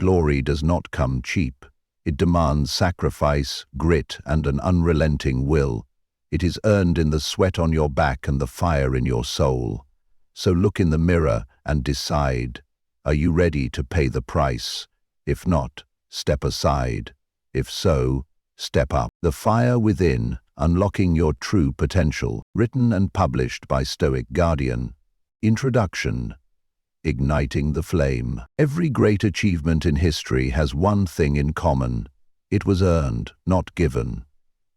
Glory does not come cheap. It demands sacrifice, grit, and an unrelenting will. It is earned in the sweat on your back and the fire in your soul. So look in the mirror and decide. Are you ready to pay the price? If not, step aside. If so, step up. The Fire Within, Unlocking Your True Potential, written and published by Stoic Guardian. Introduction. Igniting the flame. Every great achievement in history has one thing in common. It was earned, not given.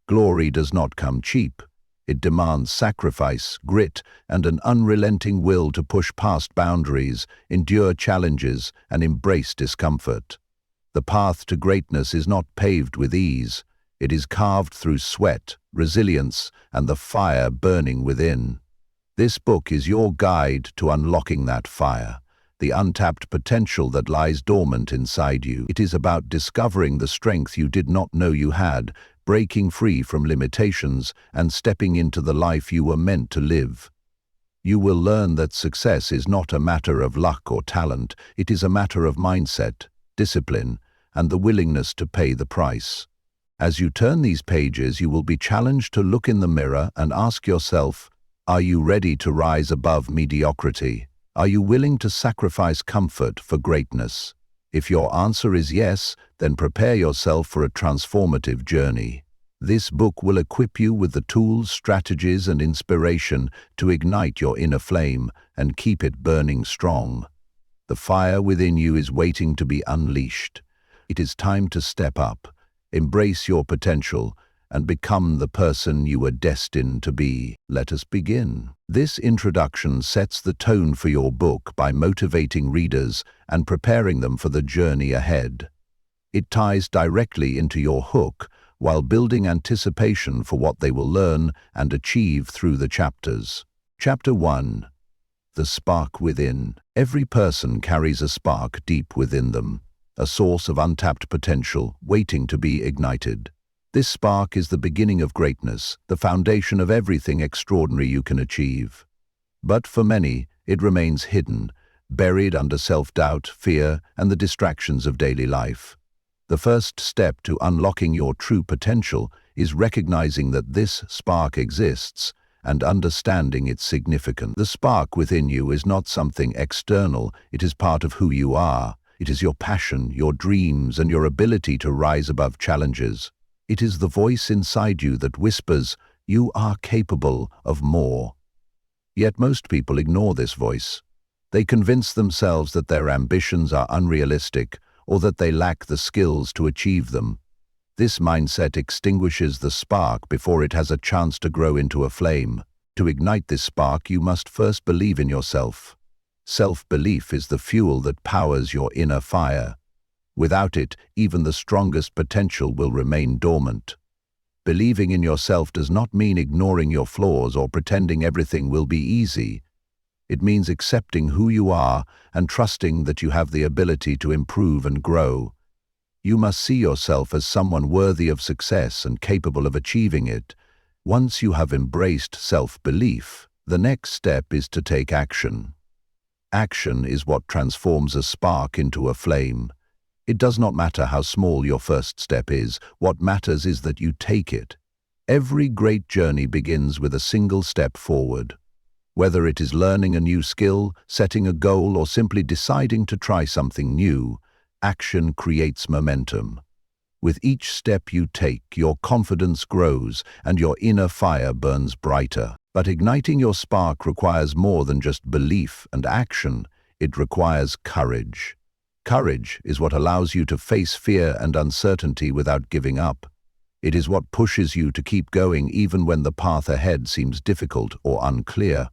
Glory does not come cheap. It demands sacrifice, grit, and an unrelenting will to push past boundaries, endure challenges, and embrace discomfort. The path to greatness is not paved with ease. It is carved through sweat, resilience, and the fire burning within. This book is your guide to unlocking that fire, the untapped potential that lies dormant inside you. It is about discovering the strength you did not know you had, breaking free from limitations, and stepping into the life you were meant to live. You will learn that success is not a matter of luck or talent. It is a matter of mindset, discipline, and the willingness to pay the price. As you turn these pages, you will be challenged to look in the mirror and ask yourself, are you ready to rise above mediocrity? Are you willing to sacrifice comfort for greatness? If your answer is yes, then prepare yourself for a transformative journey. This book will equip you with the tools, strategies, and inspiration to ignite your inner flame and keep it burning strong. The fire within you is waiting to be unleashed. It is time to step up, embrace your potential, and become the person you were destined to be. Let us begin. This introduction sets the tone for your book by motivating readers and preparing them for the journey ahead. It ties directly into your hook while building anticipation for what they will learn and achieve through the chapters. Chapter 1. The Spark Within. Every person carries a spark deep within them, a source of untapped potential waiting to be ignited. This spark is the beginning of greatness, the foundation of everything extraordinary you can achieve. But for many, it remains hidden, buried under self-doubt, fear, and the distractions of daily life. The first step to unlocking your true potential is recognizing that this spark exists and understanding its significance. The spark within you is not something external, it is part of who you are. It is your passion, your dreams, and your ability to rise above challenges. It is the voice inside you that whispers, you are capable of more. Yet most people ignore this voice. They convince themselves that their ambitions are unrealistic or that they lack the skills to achieve them. This mindset extinguishes the spark before it has a chance to grow into a flame. To ignite this spark, you must first believe in yourself. Self-belief is the fuel that powers your inner fire. Without it, even the strongest potential will remain dormant. Believing in yourself does not mean ignoring your flaws or pretending everything will be easy. It means accepting who you are and trusting that you have the ability to improve and grow. You must see yourself as someone worthy of success and capable of achieving it. Once you have embraced self-belief, the next step is to take action. Action is what transforms a spark into a flame. It does not matter how small your first step is. What matters is that you take it. Every great journey begins with a single step forward. Whether it is learning a new skill, setting a goal, or simply deciding to try something new, action creates momentum. With each step you take, your confidence grows and your inner fire burns brighter. But igniting your spark requires more than just belief and action. It requires courage. Courage is what allows you to face fear and uncertainty without giving up. It is what pushes you to keep going even when the path ahead seems difficult or unclear.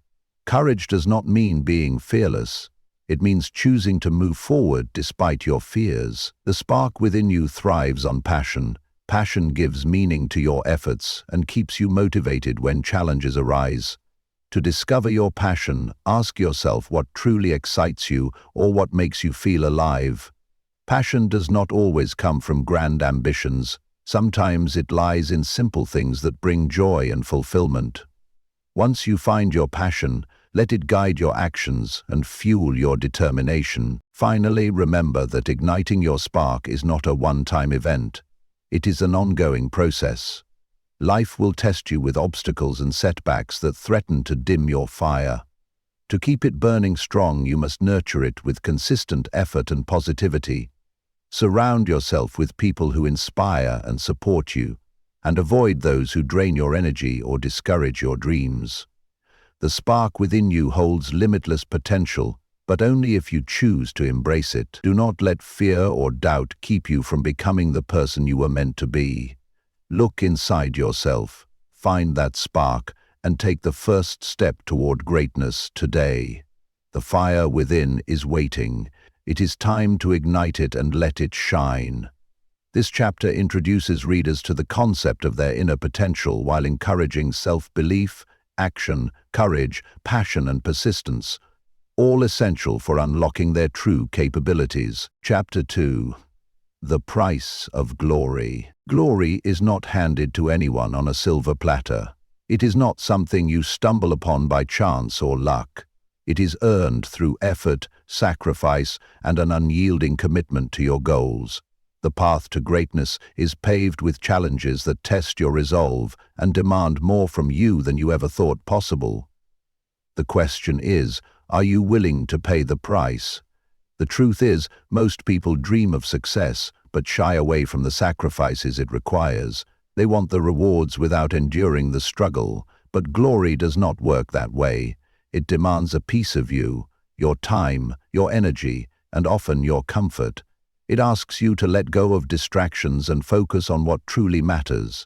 Courage does not mean being fearless. It means choosing to move forward despite your fears. The spark within you thrives on passion. Passion gives meaning to your efforts and keeps you motivated when challenges arise. To discover your passion, ask yourself what truly excites you or what makes you feel alive. Passion does not always come from grand ambitions. Sometimes it lies in simple things that bring joy and fulfillment. Once you find your passion, Let it guide your actions and fuel your determination. Finally, remember that igniting your spark is not a one-time event. It is an ongoing process. Life will test you with obstacles and setbacks that threaten to dim your fire. To keep it burning strong, you must nurture it with consistent effort and positivity. Surround yourself with people who inspire and support you, and avoid those who drain your energy or discourage your dreams. The spark within you holds limitless potential, but only if you choose to embrace it. Do not let fear or doubt keep you from becoming the person you were meant to be. Look inside yourself, find that spark, and take the first step toward greatness today. The fire within is waiting. It is time to ignite it and let it shine. This chapter introduces readers to the concept of their inner potential while encouraging self-belief, action, courage, passion, and persistence, all essential for unlocking their true capabilities. Chapter 2. The Price of Glory. Glory is not handed to anyone on a silver platter. It is not something you stumble upon by chance or luck. It is earned through effort, sacrifice, and an unyielding commitment to your goals. The path to greatness is paved with challenges that test your resolve and demand more from you than you ever thought possible. The question is, are you willing to pay the price? The truth is, most people dream of success, but shy away from the sacrifices it requires. They want the rewards without enduring the struggle, but glory does not work that way. It demands a piece of you, your time, your energy, and often your comfort. It asks you to let go of distractions and focus on what truly matters.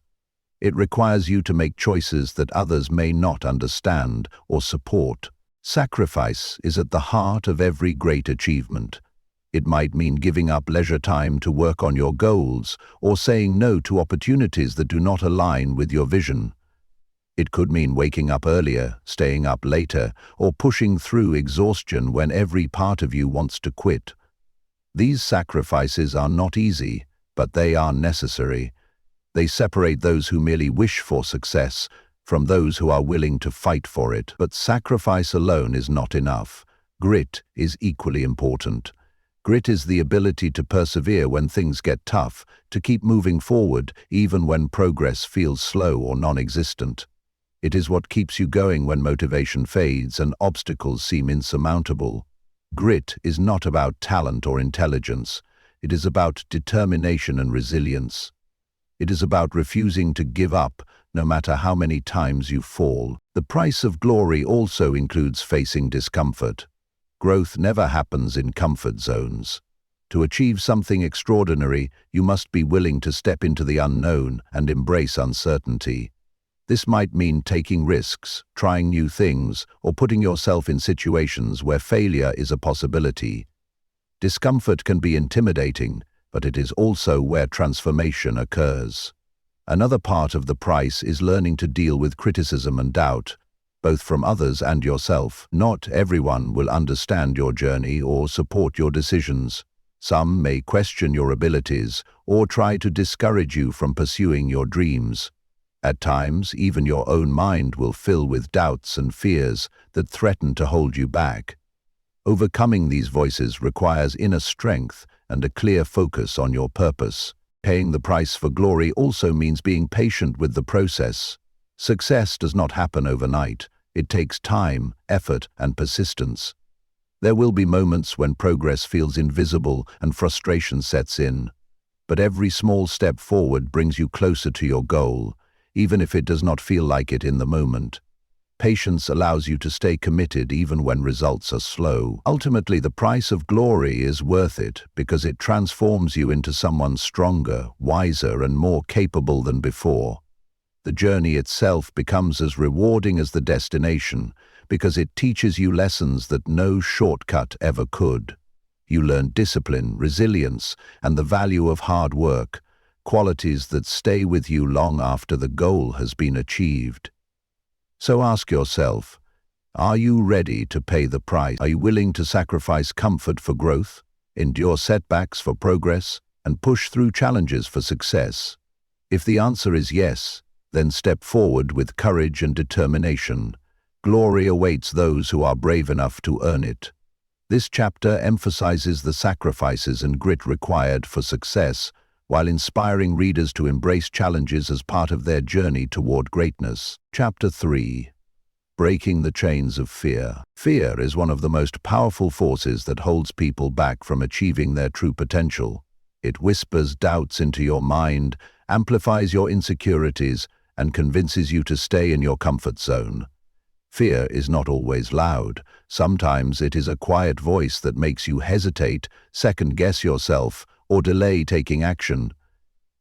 It requires you to make choices that others may not understand or support. Sacrifice is at the heart of every great achievement. It might mean giving up leisure time to work on your goals or saying no to opportunities that do not align with your vision. It could mean waking up earlier, staying up later, or pushing through exhaustion when every part of you wants to quit. These sacrifices are not easy, but they are necessary. They separate those who merely wish for success from those who are willing to fight for it. But sacrifice alone is not enough. Grit is equally important. Grit is the ability to persevere when things get tough, to keep moving forward even when progress feels slow or non-existent. It is what keeps you going when motivation fades and obstacles seem insurmountable. Grit is not about talent or intelligence. It is about determination and resilience. It is about refusing to give up, no matter how many times you fall. The price of glory also includes facing discomfort. Growth never happens in comfort zones. To achieve something extraordinary, you must be willing to step into the unknown and embrace uncertainty. This might mean taking risks, trying new things, or putting yourself in situations where failure is a possibility. Discomfort can be intimidating, but it is also where transformation occurs. Another part of the price is learning to deal with criticism and doubt, both from others and yourself. Not everyone will understand your journey or support your decisions. Some may question your abilities or try to discourage you from pursuing your dreams. At times, even your own mind will fill with doubts and fears that threaten to hold you back. Overcoming these voices requires inner strength and a clear focus on your purpose. Paying the price for glory also means being patient with the process. Success does not happen overnight. It takes time, effort, and persistence. There will be moments when progress feels invisible and frustration sets in. But every small step forward brings you closer to your goal, even if it does not feel like it in the moment. Patience allows you to stay committed even when results are slow. Ultimately, the price of glory is worth it because it transforms you into someone stronger, wiser, and more capable than before. The journey itself becomes as rewarding as the destination because it teaches you lessons that no shortcut ever could. You learn discipline, resilience, and the value of hard work, qualities that stay with you long after the goal has been achieved. So ask yourself, are you ready to pay the price? Are you willing to sacrifice comfort for growth, endure setbacks for progress, and push through challenges for success? If the answer is yes, then step forward with courage and determination. Glory awaits those who are brave enough to earn it. This chapter emphasizes the sacrifices and grit required for success, while inspiring readers to embrace challenges as part of their journey toward greatness. Chapter 3. Breaking the chains of fear. Fear is one of the most powerful forces that holds people back from achieving their true potential. It whispers doubts into your mind, amplifies your insecurities, and convinces you to stay in your comfort zone. Fear is not always loud. Sometimes it is a quiet voice that makes you hesitate, second-guess yourself, or delay taking action.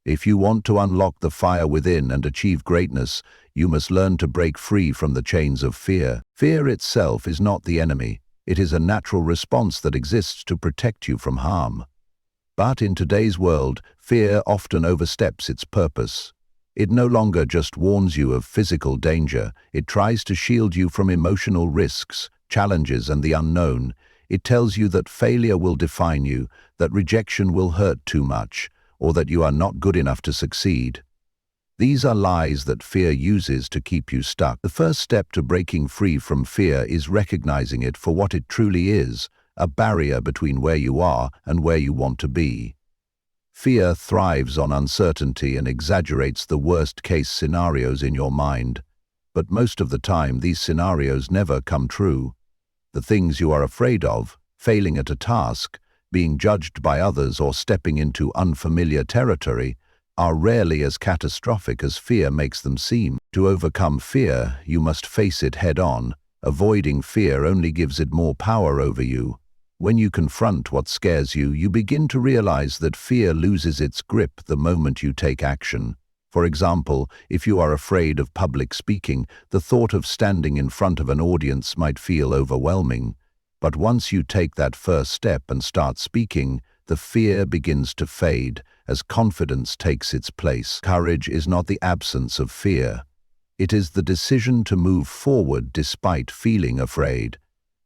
If you want to unlock the fire within and achieve greatness, you must learn to break free from the chains of fear. Fear itself is not the enemy. It is a natural response that exists to protect you from harm. But in today's world, fear often oversteps its purpose. It no longer just warns you of physical danger. It tries to shield you from emotional risks, challenges, and the unknown. It tells you that failure will define you, that rejection will hurt too much, or that you are not good enough to succeed. These are lies that fear uses to keep you stuck. The first step to breaking free from fear is recognizing it for what it truly is, a barrier between where you are and where you want to be. Fear thrives on uncertainty and exaggerates the worst-case scenarios in your mind. But most of the time, these scenarios never come true. The things you are afraid of, failing at a task, being judged by others, or stepping into unfamiliar territory, are rarely as catastrophic as fear makes them seem. To overcome fear, you must face it head-on. Avoiding fear only gives it more power over you. When you confront what scares you, you begin to realize that fear loses its grip the moment you take action. For example, if you are afraid of public speaking, the thought of standing in front of an audience might feel overwhelming. But once you take that first step and start speaking, the fear begins to fade as confidence takes its place. Courage is not the absence of fear. It is the decision to move forward despite feeling afraid.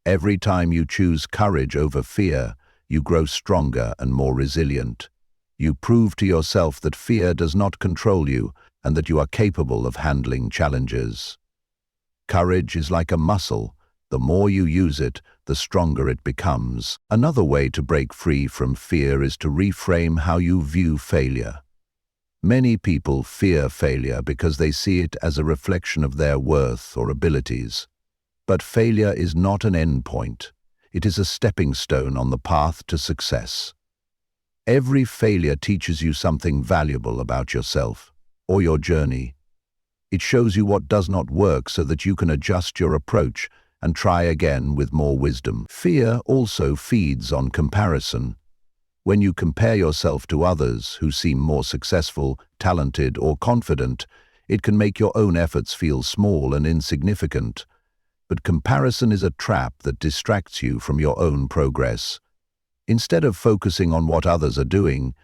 Every time you choose courage over fear, you grow stronger and more resilient. You prove to yourself that fear does not control you and that you are capable of handling challenges. Courage is like a muscle. The more you use it, the stronger it becomes. Another way to break free from fear is to reframe how you view failure. Many people fear failure because they see it as a reflection of their worth or abilities. But failure is not an endpoint. It is a stepping stone on the path to success. Every failure teaches you something valuable about yourself or your journey. It shows you what does not work so that you can adjust your approach and try again with more wisdom. Fear also feeds on comparison. When you compare yourself to others who seem more successful, talented, or confident, it can make your own efforts feel small and insignificant. But comparison is a trap that distracts you from your own progress. Instead of focusing on what others are doing,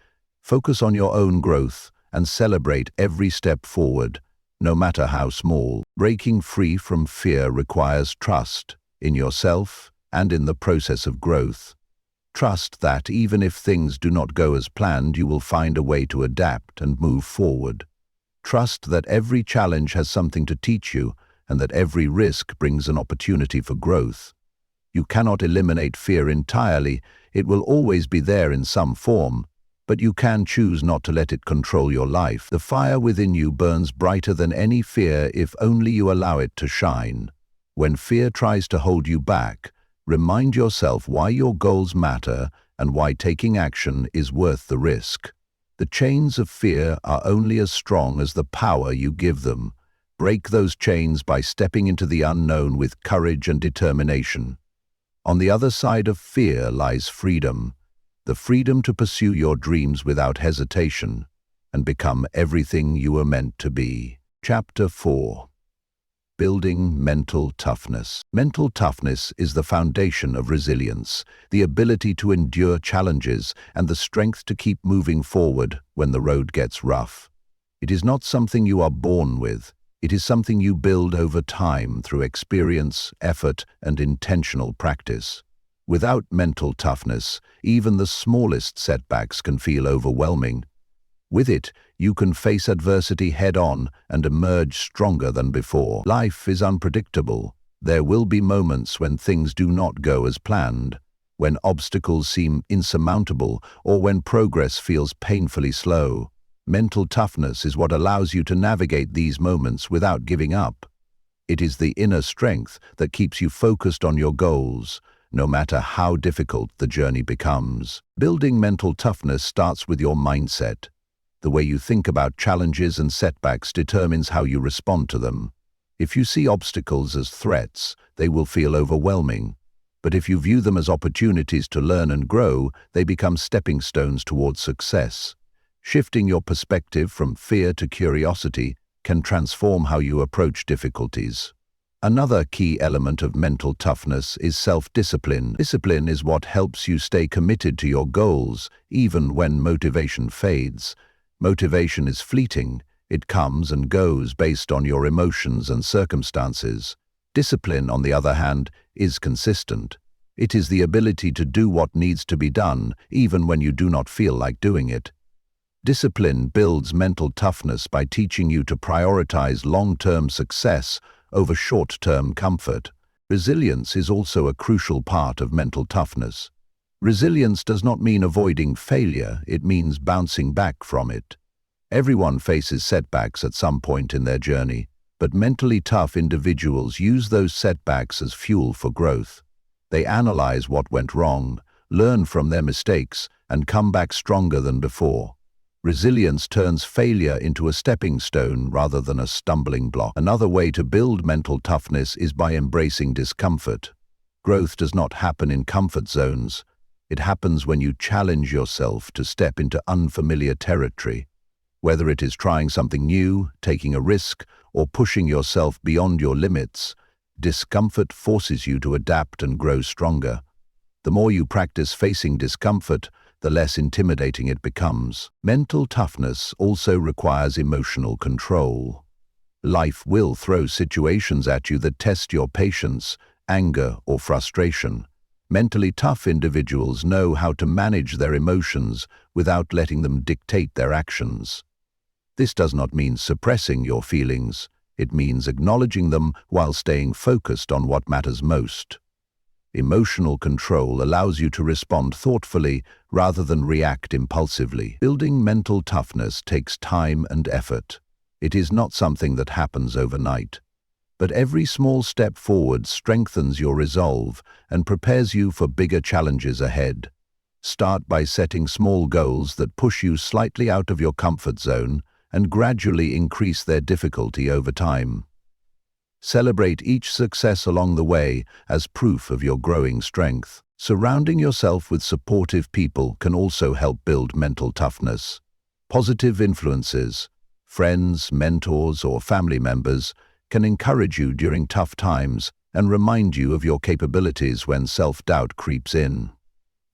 focus on your own growth and celebrate every step forward, no matter how small. Breaking free from fear requires trust in yourself and in the process of growth. Trust that even if things do not go as planned, you will find a way to adapt and move forward. Trust that every challenge has something to teach you and that every risk brings an opportunity for growth. You cannot eliminate fear entirely. It will always be there in some form, but you can choose not to let it control your life. The fire within you burns brighter than any fear if only you allow it to shine. When fear tries to hold you back, remind yourself why your goals matter and why taking action is worth the risk. The chains of fear are only as strong as the power you give them. Break those chains by stepping into the unknown with courage and determination. On the other side of fear lies freedom. The freedom to pursue your dreams without hesitation and become everything you were meant to be. Chapter 4. Building mental toughness. Mental toughness is the foundation of resilience, the ability to endure challenges and the strength to keep moving forward when the road gets rough. It is not something you are born with. It is something you build over time through experience, effort, and intentional practice. Without mental toughness, even the smallest setbacks can feel overwhelming. With it, you can face adversity head-on and emerge stronger than before. Life is unpredictable. There will be moments when things do not go as planned, when obstacles seem insurmountable, or when progress feels painfully slow. Mental toughness is what allows you to navigate these moments without giving up. It is the inner strength that keeps you focused on your goals, no matter how difficult the journey becomes. Building mental toughness starts with your mindset. The way you think about challenges and setbacks determines how you respond to them. If you see obstacles as threats, they will feel overwhelming. But if you view them as opportunities to learn and grow, they become stepping stones towards success. Shifting your perspective from fear to curiosity can transform how you approach difficulties. Another key element of mental toughness is self-discipline. Discipline is what helps you stay committed to your goals, even when motivation fades. Motivation is fleeting. It comes and goes based on your emotions and circumstances. Discipline, on the other hand, is consistent. It is the ability to do what needs to be done, even when you do not feel like doing it. Discipline builds mental toughness by teaching you to prioritize long-term success over short-term comfort. Resilience is also a crucial part of mental toughness. Resilience does not mean avoiding failure, it means bouncing back from it. Everyone faces setbacks at some point in their journey, but mentally tough individuals use those setbacks as fuel for growth. They analyze what went wrong, learn from their mistakes, and come back stronger than before. Resilience turns failure into a stepping stone rather than a stumbling block. Another way to build mental toughness is by embracing discomfort. Growth does not happen in comfort zones. It happens when you challenge yourself to step into unfamiliar territory. Whether it is trying something new, taking a risk, or pushing yourself beyond your limits, discomfort forces you to adapt and grow stronger. The more you practice facing discomfort, the less intimidating it becomes. Mental toughness also requires emotional control. Life will throw situations at you that test your patience, anger, or frustration. Mentally tough individuals know how to manage their emotions without letting them dictate their actions. This does not mean suppressing your feelings. It means acknowledging them while staying focused on what matters most. Emotional control allows you to respond thoughtfully rather than react impulsively. Building mental toughness takes time and effort. It is not something that happens overnight. But every small step forward strengthens your resolve and prepares you for bigger challenges ahead. Start by setting small goals that push you slightly out of your comfort zone and gradually increase their difficulty over time. Celebrate each success along the way as proof of your growing strength. Surrounding yourself with supportive people can also help build mental toughness. Positive influences, friends, mentors, or family members can encourage you during tough times and remind you of your capabilities when self-doubt creeps in.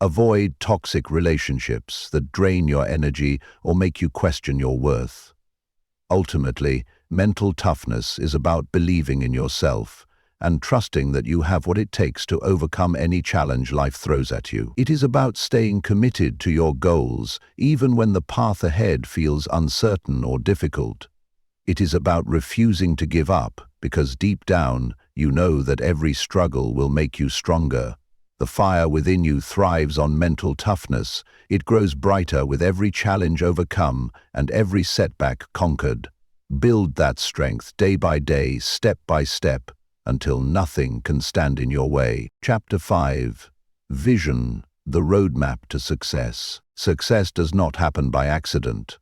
Avoid toxic relationships that drain your energy or make you question your worth. Ultimately, mental toughness is about believing in yourself and trusting that you have what it takes to overcome any challenge life throws at you. It is about staying committed to your goals, even when the path ahead feels uncertain or difficult. It is about refusing to give up, because deep down, you know that every struggle will make you stronger. The fire within you thrives on mental toughness. It grows brighter with every challenge overcome and every setback conquered. Build that strength day by day, step by step, until nothing can stand in your way. Chapter 5. Vision, the roadmap to success. Success does not happen by accident.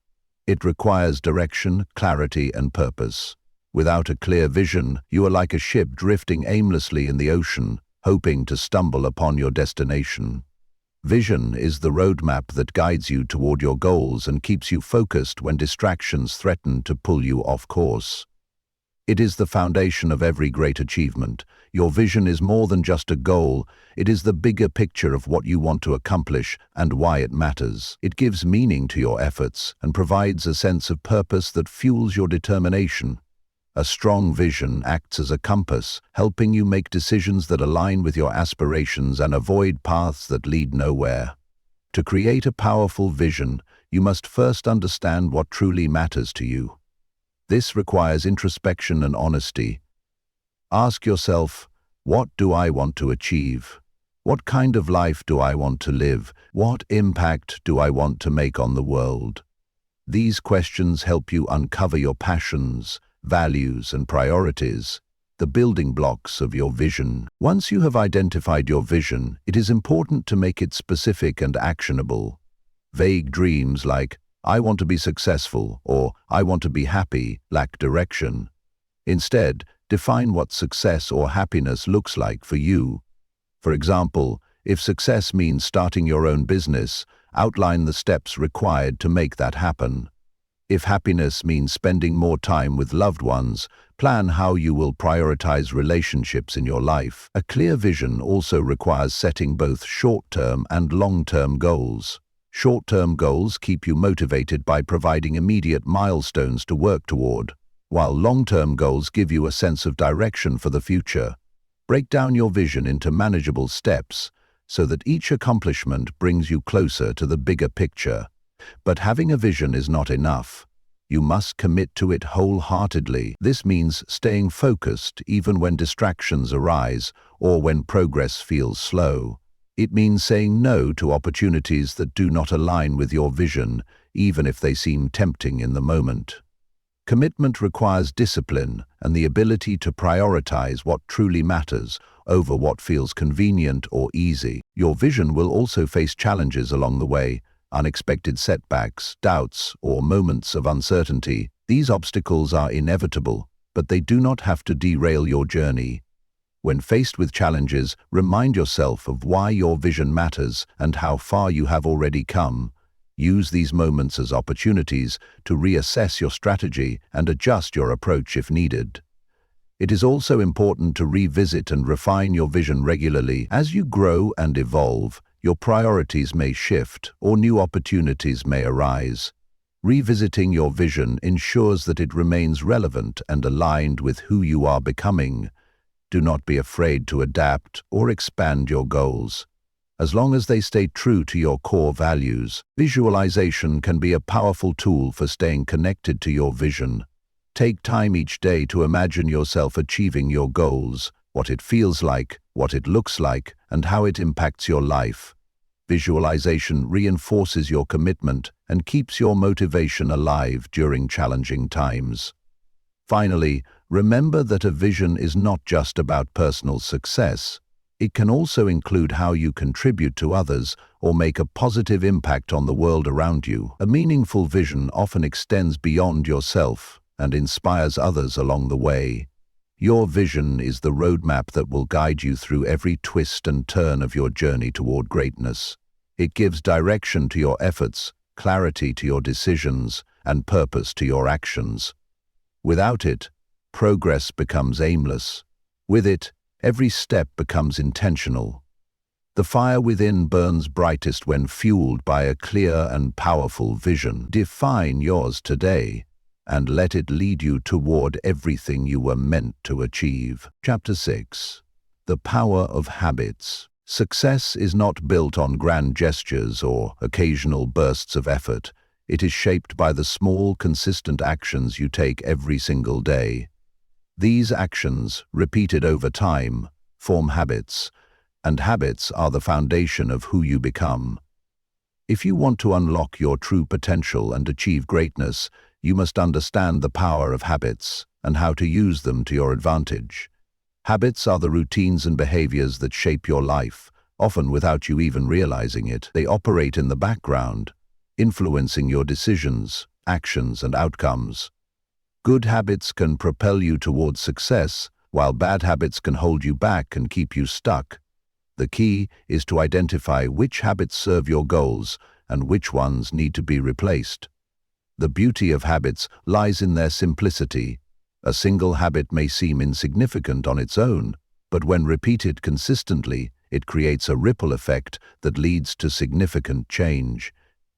It requires direction, clarity, and purpose. Without a clear vision, you are like a ship drifting aimlessly in the ocean, hoping to stumble upon your destination. Vision is the roadmap that guides you toward your goals and keeps you focused when distractions threaten to pull you off course. It is the foundation of every great achievement. Your vision is more than just a goal. It is the bigger picture of what you want to accomplish and why it matters. It gives meaning to your efforts and provides a sense of purpose that fuels your determination. A strong vision acts as a compass, helping you make decisions that align with your aspirations and avoid paths that lead nowhere. To create a powerful vision, you must first understand what truly matters to you. This requires introspection and honesty. Ask yourself, What do I want to achieve? What kind of life do I want to live? What impact do I want to make on the world? These questions help you uncover your passions, values, and priorities, the building blocks of your vision. Once you have identified your vision, it is important to make it specific and actionable. Vague dreams like, "I want to be successful" or "I want to be happy" lack direction. Instead, define what success or happiness looks like for you. For example, if success means starting your own business, outline the steps required to make that happen. If happiness means spending more time with loved ones, plan how you will prioritize relationships in your life. A clear vision also requires setting both short-term and long-term goals. Short-term goals keep you motivated by providing immediate milestones to work toward, while long-term goals give you a sense of direction for the future. Break down your vision into manageable steps so that each accomplishment brings you closer to the bigger picture. But having a vision is not enough. You must commit to it wholeheartedly. This means staying focused even when distractions arise or when progress feels slow. It means saying no to opportunities that do not align with your vision, even if they seem tempting in the moment. Commitment requires discipline and the ability to prioritize what truly matters over what feels convenient or easy. Your vision will also face challenges along the way, unexpected setbacks, doubts, or moments of uncertainty. These obstacles are inevitable, but they do not have to derail your journey. When faced with challenges, remind yourself of why your vision matters and how far you have already come. Use these moments as opportunities to reassess your strategy and adjust your approach if needed. It is also important to revisit and refine your vision regularly. As you grow and evolve, your priorities may shift or new opportunities may arise. Revisiting your vision ensures that it remains relevant and aligned with who you are becoming. Do not be afraid to adapt or expand your goals. As long as they stay true to your core values, visualization can be a powerful tool for staying connected to your vision. Take time each day to imagine yourself achieving your goals, what it feels like, what it looks like, and how it impacts your life. Visualization reinforces your commitment and keeps your motivation alive during challenging times. Finally, remember that a vision is not just about personal success. It can also include how you contribute to others or make a positive impact on the world around you. A meaningful vision often extends beyond yourself and inspires others along the way. Your vision is the roadmap that will guide you through every twist and turn of your journey toward greatness. It gives direction to your efforts, clarity to your decisions, and purpose to your actions. Without it, progress becomes aimless. With it, every step becomes intentional. The fire within burns brightest when fueled by a clear and powerful vision. Define yours today, and let it lead you toward everything you were meant to achieve. Chapter 6. The Power of Habits. Success is not built on grand gestures or occasional bursts of effort. It is shaped by the small, consistent actions you take every single day. These actions, repeated over time, form habits, and habits are the foundation of who you become. If you want to unlock your true potential and achieve greatness, you must understand the power of habits and how to use them to your advantage. Habits are the routines and behaviors that shape your life, often without you even realizing it. They operate in the background, influencing your decisions, actions, and outcomes. Good habits can propel you towards success, while bad habits can hold you back and keep you stuck. The key is to identify which habits serve your goals and which ones need to be replaced. The beauty of habits lies in their simplicity. A single habit may seem insignificant on its own, but when repeated consistently, it creates a ripple effect that leads to significant change.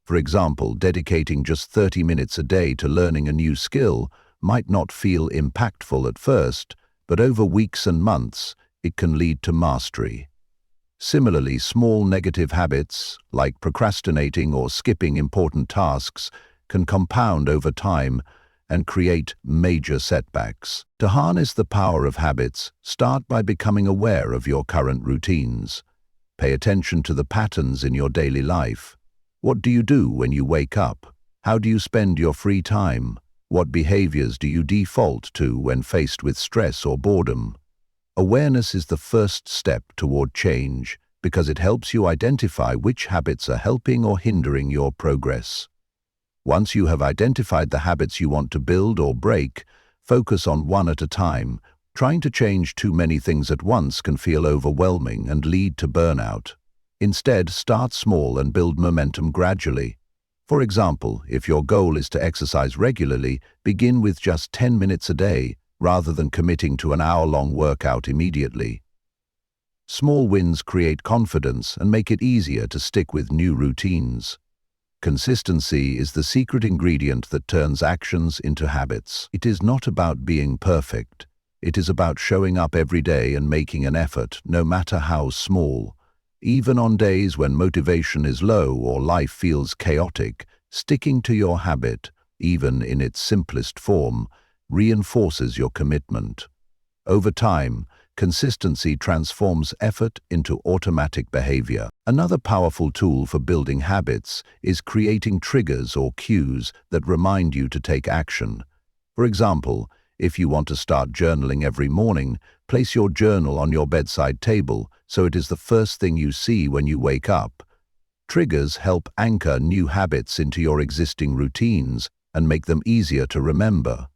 For example, dedicating just 30 minutes a day to learning a new skill might not feel impactful at first, but over weeks and months, it can lead to mastery. Similarly, small negative habits, like procrastinating or skipping important tasks, can compound over time and create major setbacks. To harness the power of habits, start by becoming aware of your current routines. Pay attention to the patterns in your daily life. What do you do when you wake up? How do you spend your free time? What behaviors do you default to when faced with stress or boredom? Awareness is the first step toward change because it helps you identify which habits are helping or hindering your progress. Once you have identified the habits you want to build or break, focus on one at a time. Trying to change too many things at once can feel overwhelming and lead to burnout. Instead, start small and build momentum gradually. For example, if your goal is to exercise regularly, begin with just 10 minutes a day, rather than committing to an hour-long workout immediately. Small wins create confidence and make it easier to stick with new routines. Consistency is the secret ingredient that turns actions into habits. It is not about being perfect. It is about showing up every day and making an effort, no matter how small. Even on days when motivation is low or life feels chaotic, sticking to your habit, even in its simplest form, reinforces your commitment. Over time, consistency transforms effort into automatic behavior. Another powerful tool for building habits is creating triggers or cues that remind you to take action. For example, if you want to start journaling every morning, place your journal on your bedside table so it is the first thing you see when you wake up. Triggers help anchor new habits into your existing routines and make them easier to remember.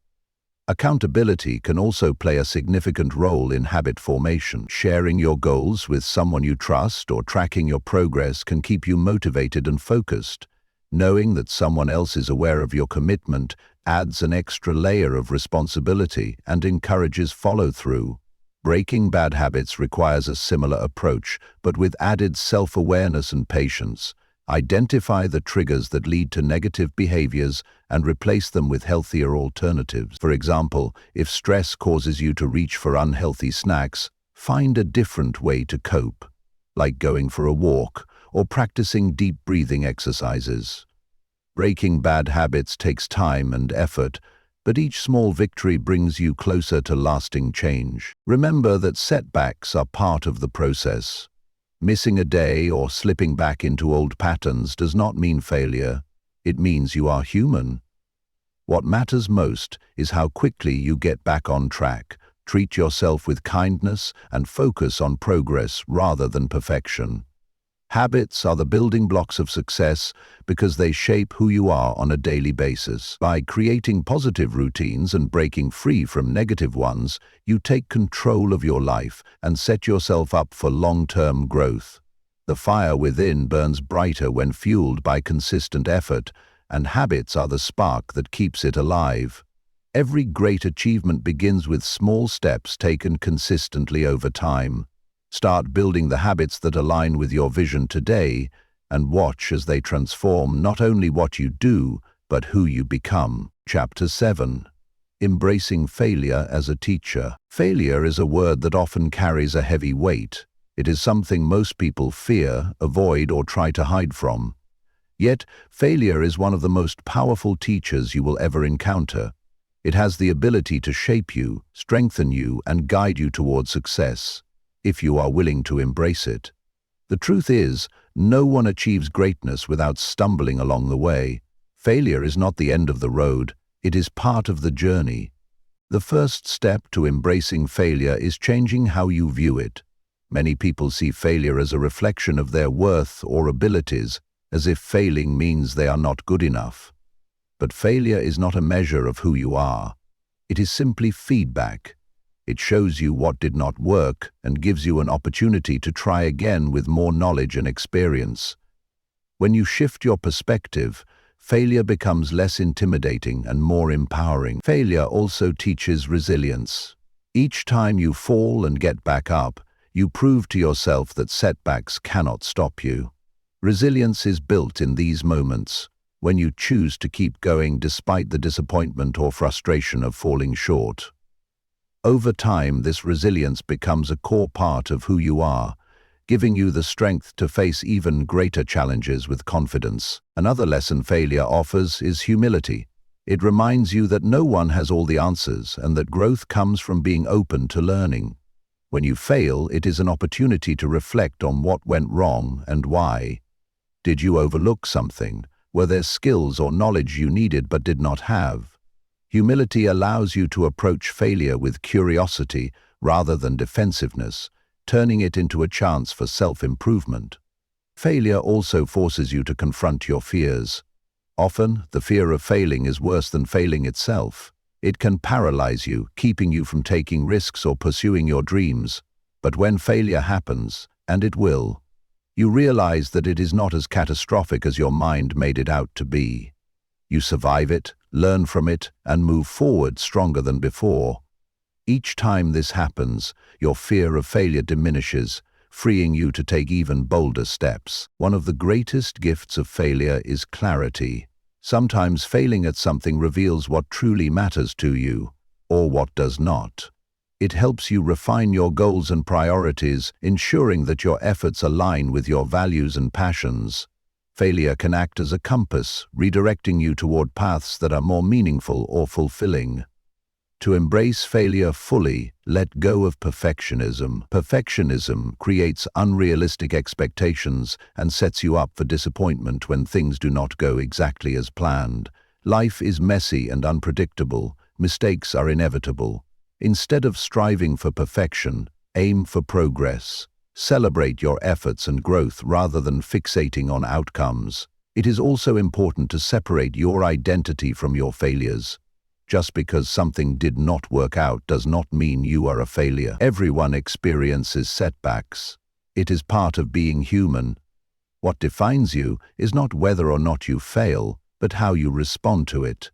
Accountability can also play a significant role in habit formation. Sharing your goals with someone you trust or tracking your progress can keep you motivated and focused. Knowing that someone else is aware of your commitment adds an extra layer of responsibility and encourages follow-through. Breaking bad habits requires a similar approach, but with added self-awareness and patience. Identify the triggers that lead to negative behaviors and replace them with healthier alternatives. For example, if stress causes you to reach for unhealthy snacks, find a different way to cope, like going for a walk or practicing deep breathing exercises. Breaking bad habits takes time and effort, but each small victory brings you closer to lasting change. Remember that setbacks are part of the process. Missing a day or slipping back into old patterns does not mean failure. It means you are human. What matters most is how quickly you get back on track. Treat yourself with kindness and focus on progress rather than perfection. Habits are the building blocks of success because they shape who you are on a daily basis. By creating positive routines and breaking free from negative ones, you take control of your life and set yourself up for long-term growth. The fire within burns brighter when fueled by consistent effort, and habits are the spark that keeps it alive. Every great achievement begins with small steps taken consistently over time. Start building the habits that align with your vision today and watch as they transform not only what you do, but who you become. Chapter 7. Embracing failure as a teacher. Failure is a word that often carries a heavy weight. It is something most people fear, avoid, or try to hide from. Yet, failure is one of the most powerful teachers you will ever encounter. It has the ability to shape you, strengthen you, and guide you towards success, if you are willing to embrace it. The truth is, no one achieves greatness without stumbling along the way. Failure is not the end of the road, it is part of the journey. The first step to embracing failure is changing how you view it. Many people see failure as a reflection of their worth or abilities, as if failing means they are not good enough. But failure is not a measure of who you are. It is simply feedback. It shows you what did not work and gives you an opportunity to try again with more knowledge and experience. When you shift your perspective, failure becomes less intimidating and more empowering. Failure also teaches resilience. Each time you fall and get back up, you prove to yourself that setbacks cannot stop you. Resilience is built in these moments, when you choose to keep going despite the disappointment or frustration of falling short. Over time, this resilience becomes a core part of who you are, giving you the strength to face even greater challenges with confidence. Another lesson failure offers is humility. It reminds you that no one has all the answers and that growth comes from being open to learning. When you fail, it is an opportunity to reflect on what went wrong and why. Did you overlook something? Were there skills or knowledge you needed but did not have? Humility allows you to approach failure with curiosity rather than defensiveness, turning it into a chance for self-improvement. Failure also forces you to confront your fears. Often, the fear of failing is worse than failing itself. It can paralyze you, keeping you from taking risks or pursuing your dreams. But when failure happens, and it will, you realize that it is not as catastrophic as your mind made it out to be. You survive it, learn from it, and move forward stronger than before. Each time this happens, your fear of failure diminishes, freeing you to take even bolder steps. One of the greatest gifts of failure is clarity. Sometimes failing at something reveals what truly matters to you, or what does not. It helps you refine your goals and priorities, ensuring that your efforts align with your values and passions. Failure can act as a compass, redirecting you toward paths that are more meaningful or fulfilling. To embrace failure fully, let go of perfectionism. Perfectionism creates unrealistic expectations and sets you up for disappointment when things do not go exactly as planned. Life is messy and unpredictable. Mistakes are inevitable. Instead of striving for perfection, aim for progress. Celebrate your efforts and growth rather than fixating on outcomes. It is also important to separate your identity from your failures. Just because something did not work out does not mean you are a failure. Everyone experiences setbacks. It is part of being human. What defines you is not whether or not you fail, but how you respond to it.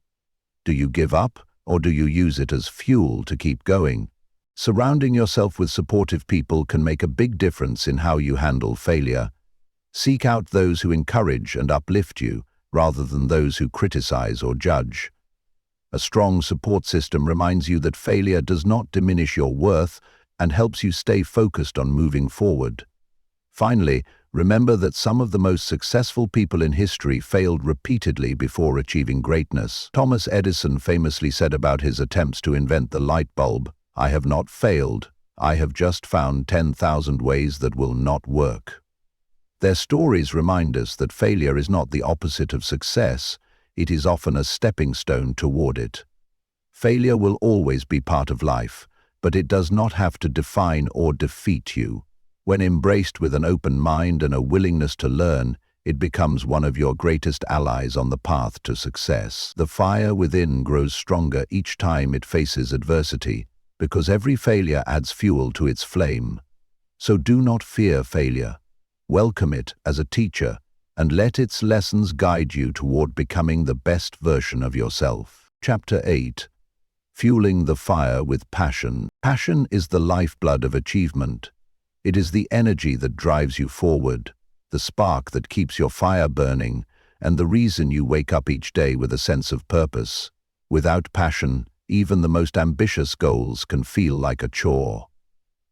Do you give up, or do you use it as fuel to keep going? Surrounding yourself with supportive people can make a big difference in how you handle failure. Seek out those who encourage and uplift you, rather than those who criticize or judge. A strong support system reminds you that failure does not diminish your worth and helps you stay focused on moving forward. Finally, remember that some of the most successful people in history failed repeatedly before achieving greatness. Thomas Edison famously said about his attempts to invent the light bulb, "I have not failed. I have just found 10,000 ways that will not work." Their stories remind us that failure is not the opposite of success. It is often a stepping stone toward it. Failure will always be part of life, but it does not have to define or defeat you. When embraced with an open mind and a willingness to learn, it becomes one of your greatest allies on the path to success. The fire within grows stronger each time it faces adversity, because every failure adds fuel to its flame. So do not fear failure. Welcome it as a teacher, and let its lessons guide you toward becoming the best version of yourself. Chapter 8. Fueling the fire with passion. Passion is the lifeblood of achievement. It is the energy that drives you forward, the spark that keeps your fire burning, and the reason you wake up each day with a sense of purpose. Without passion, even the most ambitious goals can feel like a chore.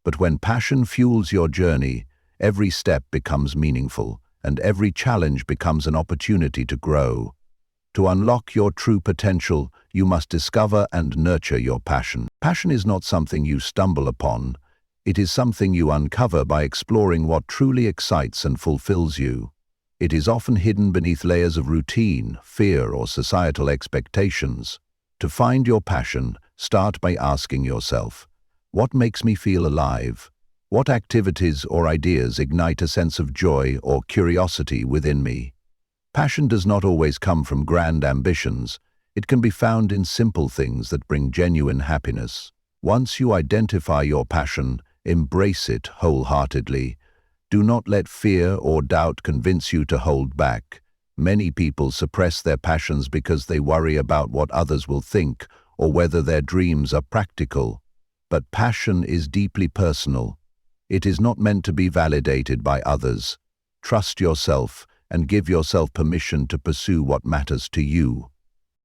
But when passion fuels your journey, every step becomes meaningful, and every challenge becomes an opportunity to grow. To unlock your true potential, you must discover and nurture your passion. Passion is not something you stumble upon. It is something you uncover by exploring what truly excites and fulfills you. It is often hidden beneath layers of routine, fear, or societal expectations. To find your passion, start by asking yourself, what makes me feel alive? What activities or ideas ignite a sense of joy or curiosity within me? Passion does not always come from grand ambitions. It can be found in simple things that bring genuine happiness. Once you identify your passion, embrace it wholeheartedly. Do not let fear or doubt convince you to hold back. Many people suppress their passions because they worry about what others will think or whether their dreams are practical. But passion is deeply personal. It is not meant to be validated by others. Trust yourself and give yourself permission to pursue what matters to you.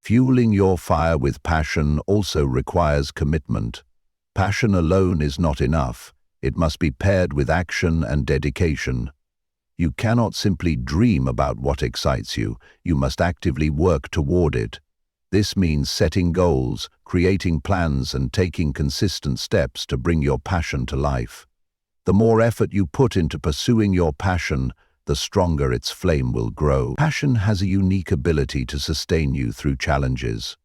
Fueling your fire with passion also requires commitment. Passion alone is not enough. It must be paired with action and dedication. You cannot simply dream about what excites you. You must actively work toward it. This means setting goals, creating plans, and taking consistent steps to bring your passion to life. The more effort you put into pursuing your passion, the stronger its flame will grow. Passion has a unique ability to sustain you through challenges.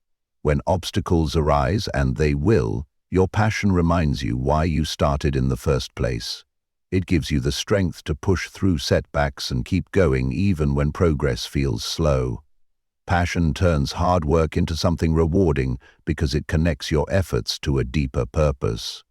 When obstacles arise, and they will, your passion reminds you why you started in the first place. It gives you the strength to push through setbacks and keep going even when progress feels slow. Passion turns hard work into something rewarding because it connects your efforts to a deeper purpose.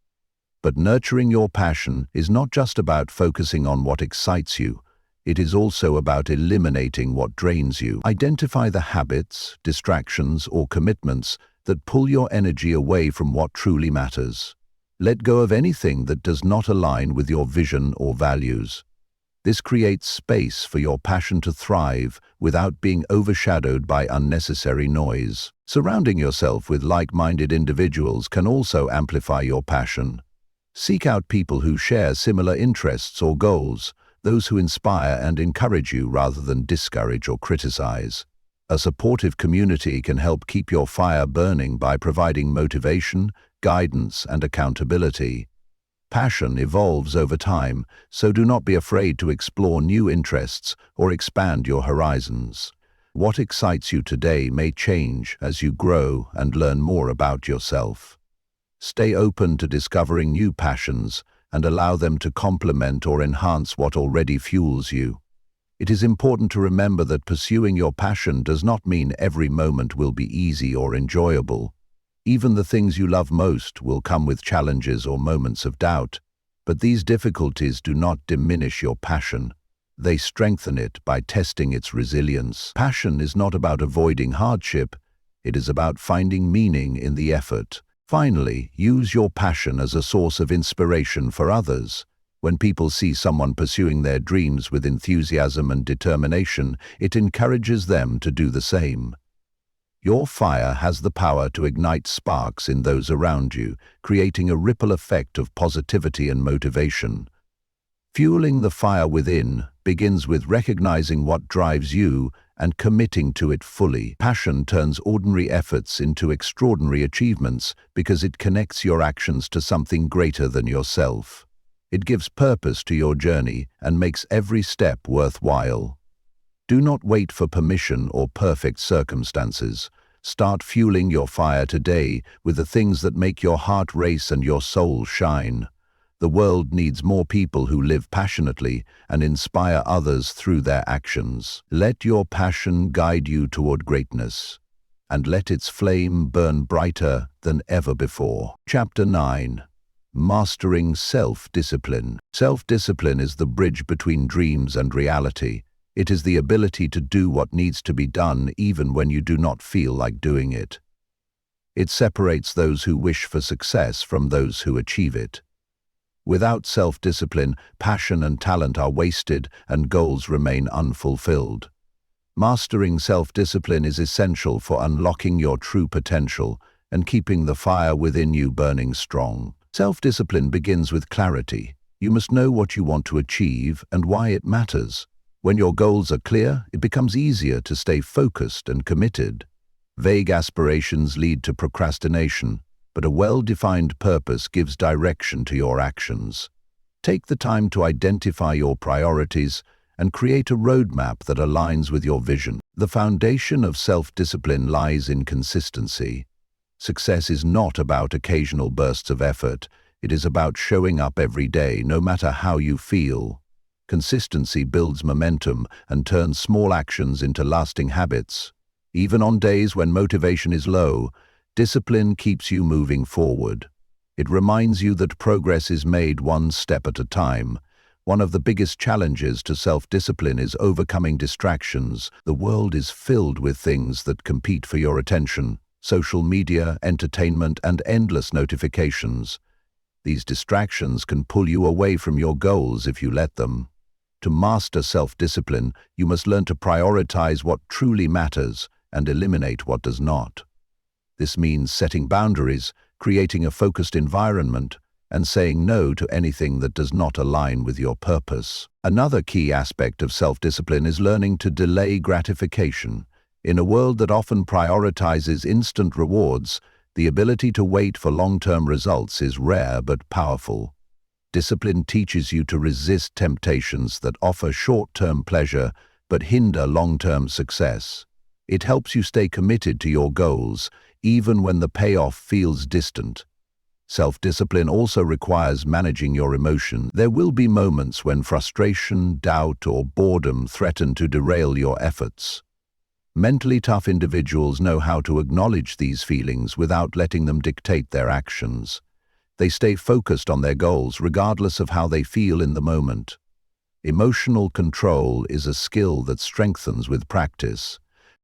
But nurturing your passion is not just about focusing on what excites you. It is also about eliminating what drains you. Identify the habits, distractions, or commitments that pull your energy away from what truly matters. Let go of anything that does not align with your vision or values. This creates space for your passion to thrive without being overshadowed by unnecessary noise. Surrounding yourself with like-minded individuals can also amplify your passion. Seek out people who share similar interests or goals, those who inspire and encourage you rather than discourage or criticize. A supportive community can help keep your fire burning by providing motivation, guidance, and accountability. Passion evolves over time, so do not be afraid to explore new interests or expand your horizons. What excites you today may change as you grow and learn more about yourself. Stay open to discovering new passions and allow them to complement or enhance what already fuels you. It is important to remember that pursuing your passion does not mean every moment will be easy or enjoyable. Even the things you love most will come with challenges or moments of doubt, but these difficulties do not diminish your passion. They strengthen it by testing its resilience. Passion is not about avoiding hardship, it is about finding meaning in the effort. Finally, use your passion as a source of inspiration for others. When people see someone pursuing their dreams with enthusiasm and determination, it encourages them to do the same. Your fire has the power to ignite sparks in those around you, creating a ripple effect of positivity and motivation. Fueling the fire within begins with recognizing what drives you and committing to it fully. Passion turns ordinary efforts into extraordinary achievements because it connects your actions to something greater than yourself. It gives purpose to your journey and makes every step worthwhile. Do not wait for permission or perfect circumstances. Start fueling your fire today with the things that make your heart race and your soul shine. The world needs more people who live passionately and inspire others through their actions. Let your passion guide you toward greatness, and let its flame burn brighter than ever before. Chapter 9. Mastering self-discipline. Self-discipline is the bridge between dreams and reality. It is the ability to do what needs to be done even when you do not feel like doing it. It separates those who wish for success from those who achieve it. Without self-discipline, passion and talent are wasted and goals remain unfulfilled. Mastering self-discipline is essential for unlocking your true potential and keeping the fire within you burning strong. Self-discipline begins with clarity. You must know what you want to achieve and why it matters. When your goals are clear, it becomes easier to stay focused and committed. Vague aspirations lead to procrastination, but a well-defined purpose gives direction to your actions. Take the time to identify your priorities and create a roadmap that aligns with your vision. The foundation of self-discipline lies in consistency. Success is not about occasional bursts of effort. It is about showing up every day, no matter how you feel. Consistency builds momentum and turns small actions into lasting habits. Even on days when motivation is low, discipline keeps you moving forward. It reminds you that progress is made one step at a time. One of the biggest challenges to self-discipline is overcoming distractions. The world is filled with things that compete for your attention: social media, entertainment, and endless notifications. These distractions can pull you away from your goals if you let them. To master self-discipline, you must learn to prioritize what truly matters and eliminate what does not. This means setting boundaries, creating a focused environment, and saying no to anything that does not align with your purpose. Another key aspect of self-discipline is learning to delay gratification. In a world that often prioritizes instant rewards, the ability to wait for long-term results is rare but powerful. Discipline teaches you to resist temptations that offer short-term pleasure but hinder long-term success. It helps you stay committed to your goals, even when the payoff feels distant. Self-discipline also requires managing your emotion. There will be moments when frustration, doubt, or boredom threaten to derail your efforts. Mentally tough individuals know how to acknowledge these feelings without letting them dictate their actions. They stay focused on their goals regardless of how they feel in the moment. Emotional control is a skill that strengthens with practice.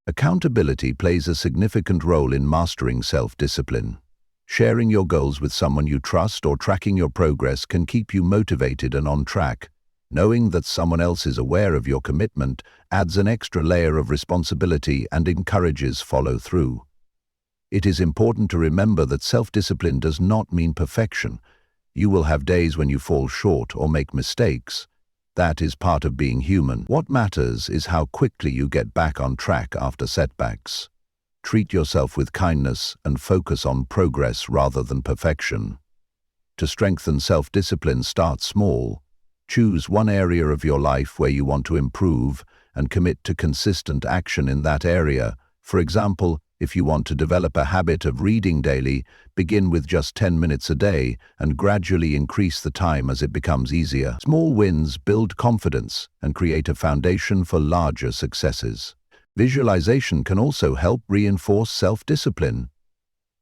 Accountability plays a significant role in mastering self-discipline. Sharing your goals with someone you trust or tracking your progress can keep you motivated and on track. Knowing that someone else is aware of your commitment adds an extra layer of responsibility and encourages follow-through. It is important to remember that self-discipline does not mean perfection. You will have days when you fall short or make mistakes. That is part of being human. What matters is how quickly you get back on track after setbacks. Treat yourself with kindness and focus on progress rather than perfection. To strengthen self-discipline, start small. Choose one area of your life where you want to improve and commit to consistent action in that area. For example, if you want to develop a habit of reading daily, begin with just 10 minutes a day and gradually increase the time as it becomes easier. Small wins build confidence and create a foundation for larger successes. Visualization can also help reinforce self-discipline.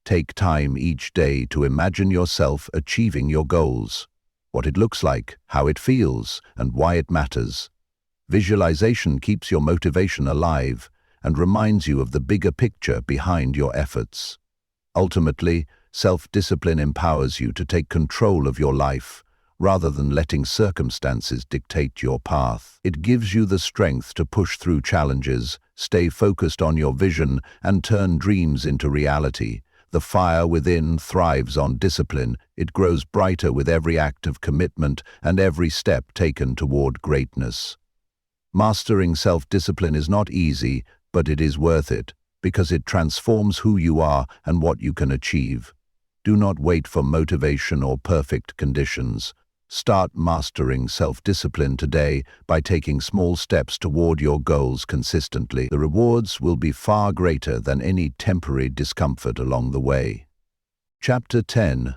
Take time each day to imagine yourself achieving your goals, what it looks like, how it feels, and why it matters. Visualization keeps your motivation alive and reminds you of the bigger picture behind your efforts. Ultimately, self-discipline empowers you to take control of your life, rather than letting circumstances dictate your path. It gives you the strength to push through challenges, stay focused on your vision, and turn dreams into reality. The fire within thrives on discipline. It grows brighter with every act of commitment and every step taken toward greatness. Mastering self-discipline is not easy, but it is worth it, because it transforms who you are and what you can achieve. Do not wait for motivation or perfect conditions. Start mastering self-discipline today by taking small steps toward your goals consistently. The rewards will be far greater than any temporary discomfort along the way. Chapter 10.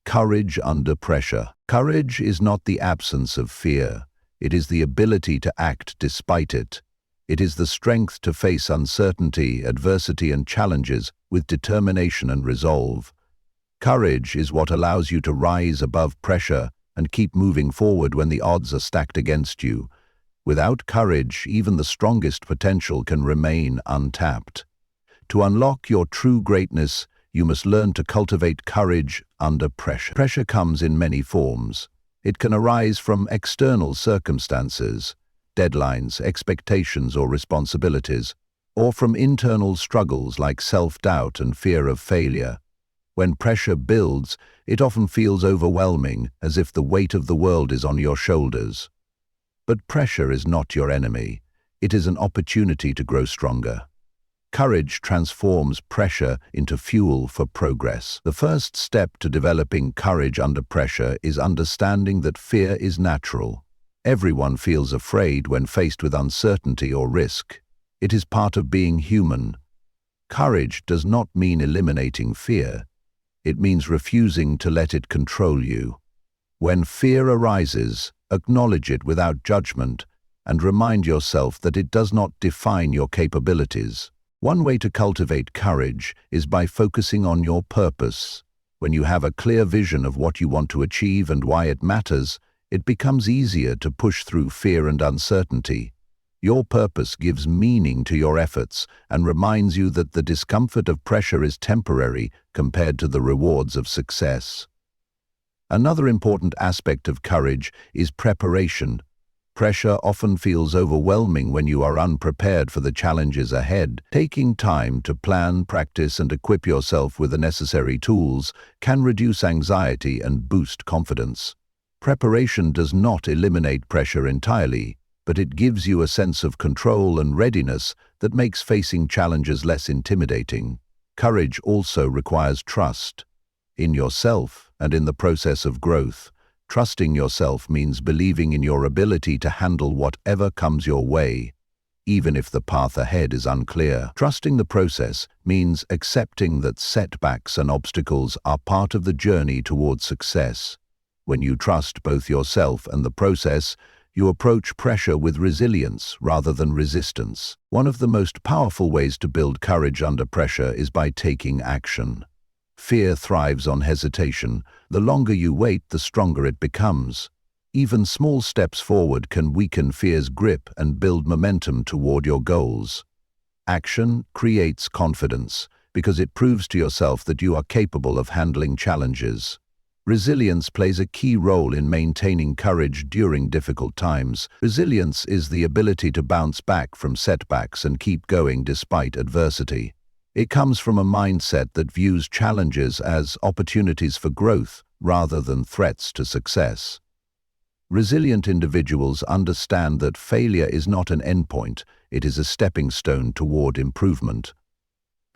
Courage under pressure. Courage is not the absence of fear. It is the ability to act despite it. It is the strength to face uncertainty, adversity, and challenges with determination and resolve. Courage is what allows you to rise above pressure and keep moving forward when the odds are stacked against you. Without courage, even the strongest potential can remain untapped. To unlock your true greatness, you must learn to cultivate courage under pressure. Pressure comes in many forms. It can arise from external circumstances, deadlines, expectations, or responsibilities, or from internal struggles like self-doubt and fear of failure. When pressure builds, it often feels overwhelming, as if the weight of the world is on your shoulders. But pressure is not your enemy. It is an opportunity to grow stronger. Courage transforms pressure into fuel for progress. The first step to developing courage under pressure is understanding that fear is natural. Everyone feels afraid when faced with uncertainty or risk. It is part of being human. Courage does not mean eliminating fear. It means refusing to let it control you. When fear arises, acknowledge it without judgment and remind yourself that it does not define your capabilities. One way to cultivate courage is by focusing on your purpose. When you have a clear vision of what you want to achieve and why it matters, it becomes easier to push through fear and uncertainty. Your purpose gives meaning to your efforts and reminds you that the discomfort of pressure is temporary compared to the rewards of success. Another important aspect of courage is preparation. Pressure often feels overwhelming when you are unprepared for the challenges ahead. Taking time to plan, practice, and equip yourself with the necessary tools can reduce anxiety and boost confidence. Preparation does not eliminate pressure entirely, but it gives you a sense of control and readiness that makes facing challenges less intimidating. Courage also requires trust in yourself and in the process of growth. Trusting yourself means believing in your ability to handle whatever comes your way, even if the path ahead is unclear. Trusting the process means accepting that setbacks and obstacles are part of the journey towards success. When you trust both yourself and the process, you approach pressure with resilience rather than resistance. One of the most powerful ways to build courage under pressure is by taking action. Fear thrives on hesitation. The longer you wait, the stronger it becomes. Even small steps forward can weaken fear's grip and build momentum toward your goals. Action creates confidence because it proves to yourself that you are capable of handling challenges. Resilience plays a key role in maintaining courage during difficult times. Resilience is the ability to bounce back from setbacks and keep going despite adversity. It comes from a mindset that views challenges as opportunities for growth rather than threats to success. Resilient individuals understand that failure is not an endpoint, it is a stepping stone toward improvement.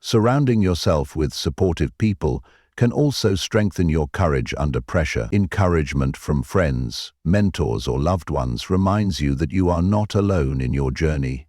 Surrounding yourself with supportive people can also strengthen your courage under pressure. Encouragement from friends, mentors, or loved ones reminds you that you are not alone in your journey.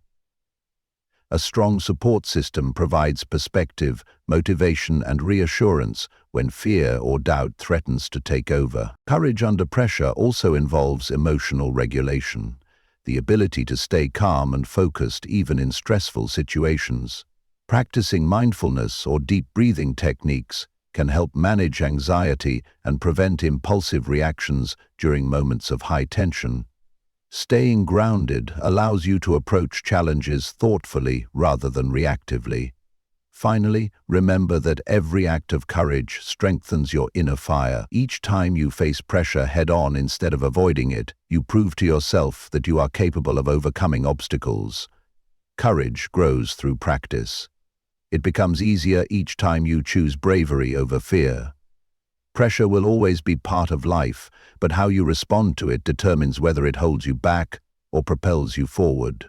A strong support system provides perspective, motivation, and reassurance when fear or doubt threatens to take over. Courage under pressure also involves emotional regulation, the ability to stay calm and focused even in stressful situations. Practicing mindfulness or deep breathing techniques can help manage anxiety and prevent impulsive reactions during moments of high tension. Staying grounded allows you to approach challenges thoughtfully rather than reactively. Finally, remember that every act of courage strengthens your inner fire. Each time you face pressure head-on instead of avoiding it, you prove to yourself that you are capable of overcoming obstacles. Courage grows through practice. It becomes easier each time you choose bravery over fear. Pressure will always be part of life, but how you respond to it determines whether it holds you back or propels you forward.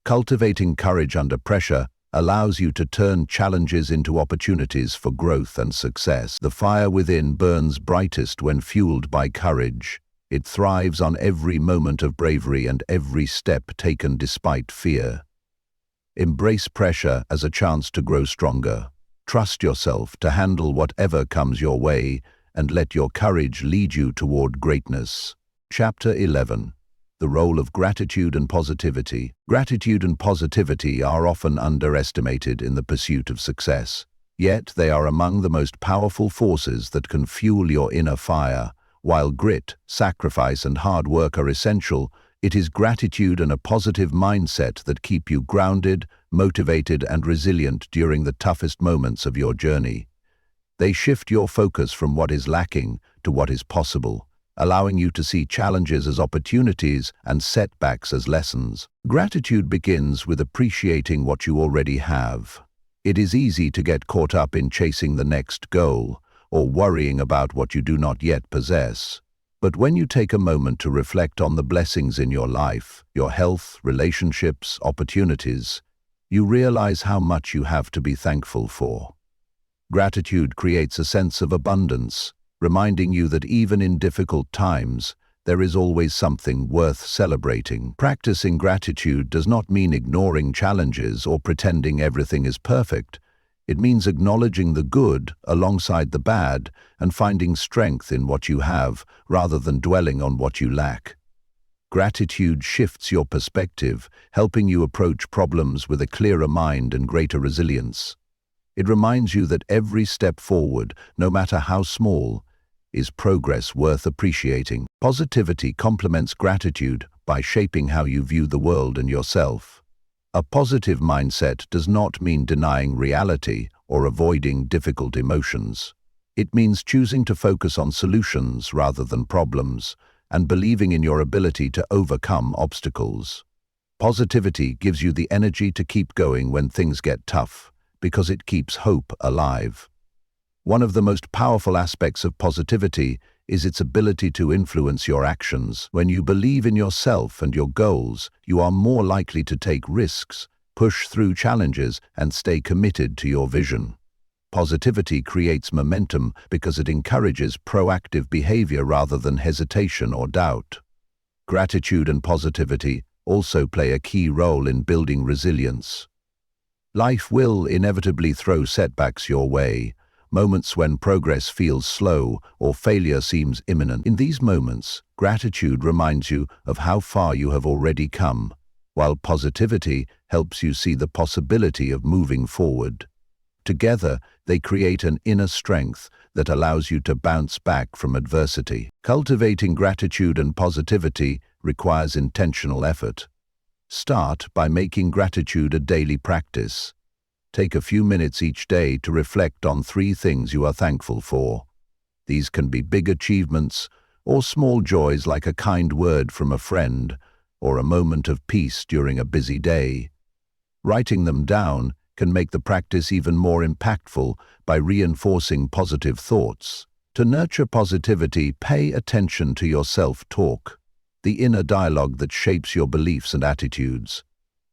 Cultivating courage under pressure allows you to turn challenges into opportunities for growth and success. The fire within burns brightest when fueled by courage. It thrives on every moment of bravery and every step taken despite fear. Embrace pressure as a chance to grow stronger. Trust yourself to handle whatever comes your way and let your courage lead you toward greatness. Chapter 11. The role of gratitude and positivity. Gratitude and positivity are often underestimated in the pursuit of success. Yet they are among the most powerful forces that can fuel your inner fire. While grit, sacrifice, and hard work are essential, it is gratitude and a positive mindset that keep you grounded, motivated, and resilient during the toughest moments of your journey. They shift your focus from what is lacking to what is possible, allowing you to see challenges as opportunities and setbacks as lessons. Gratitude begins with appreciating what you already have. It is easy to get caught up in chasing the next goal or worrying about what you do not yet possess. But when you take a moment to reflect on the blessings in your life, your health, relationships, opportunities, you realize how much you have to be thankful for. Gratitude creates a sense of abundance, reminding you that even in difficult times, there is always something worth celebrating. Practicing gratitude does not mean ignoring challenges or pretending everything is perfect. It means acknowledging the good alongside the bad and finding strength in what you have rather than dwelling on what you lack. Gratitude shifts your perspective, helping you approach problems with a clearer mind and greater resilience. It reminds you that every step forward, no matter how small, is progress worth appreciating. Positivity complements gratitude by shaping how you view the world and yourself. A positive mindset does not mean denying reality or avoiding difficult emotions. It means choosing to focus on solutions rather than problems and believing in your ability to overcome obstacles. Positivity gives you the energy to keep going when things get tough, because it keeps hope alive. One of the most powerful aspects of positivity is its ability to influence your actions. When you believe in yourself and your goals, you are more likely to take risks, push through challenges, and stay committed to your vision. Positivity creates momentum because it encourages proactive behavior rather than hesitation or doubt. Gratitude and positivity also play a key role in building resilience. Life will inevitably throw setbacks your way, moments when progress feels slow or failure seems imminent. In these moments, gratitude reminds you of how far you have already come, while positivity helps you see the possibility of moving forward. Together, they create an inner strength that allows you to bounce back from adversity. Cultivating gratitude and positivity requires intentional effort. Start by making gratitude a daily practice. Take a few minutes each day to reflect on 3 things you are thankful for. These can be big achievements or small joys like a kind word from a friend or a moment of peace during a busy day. Writing them down can make the practice even more impactful by reinforcing positive thoughts. To nurture positivity, pay attention to your self-talk, the inner dialogue that shapes your beliefs and attitudes.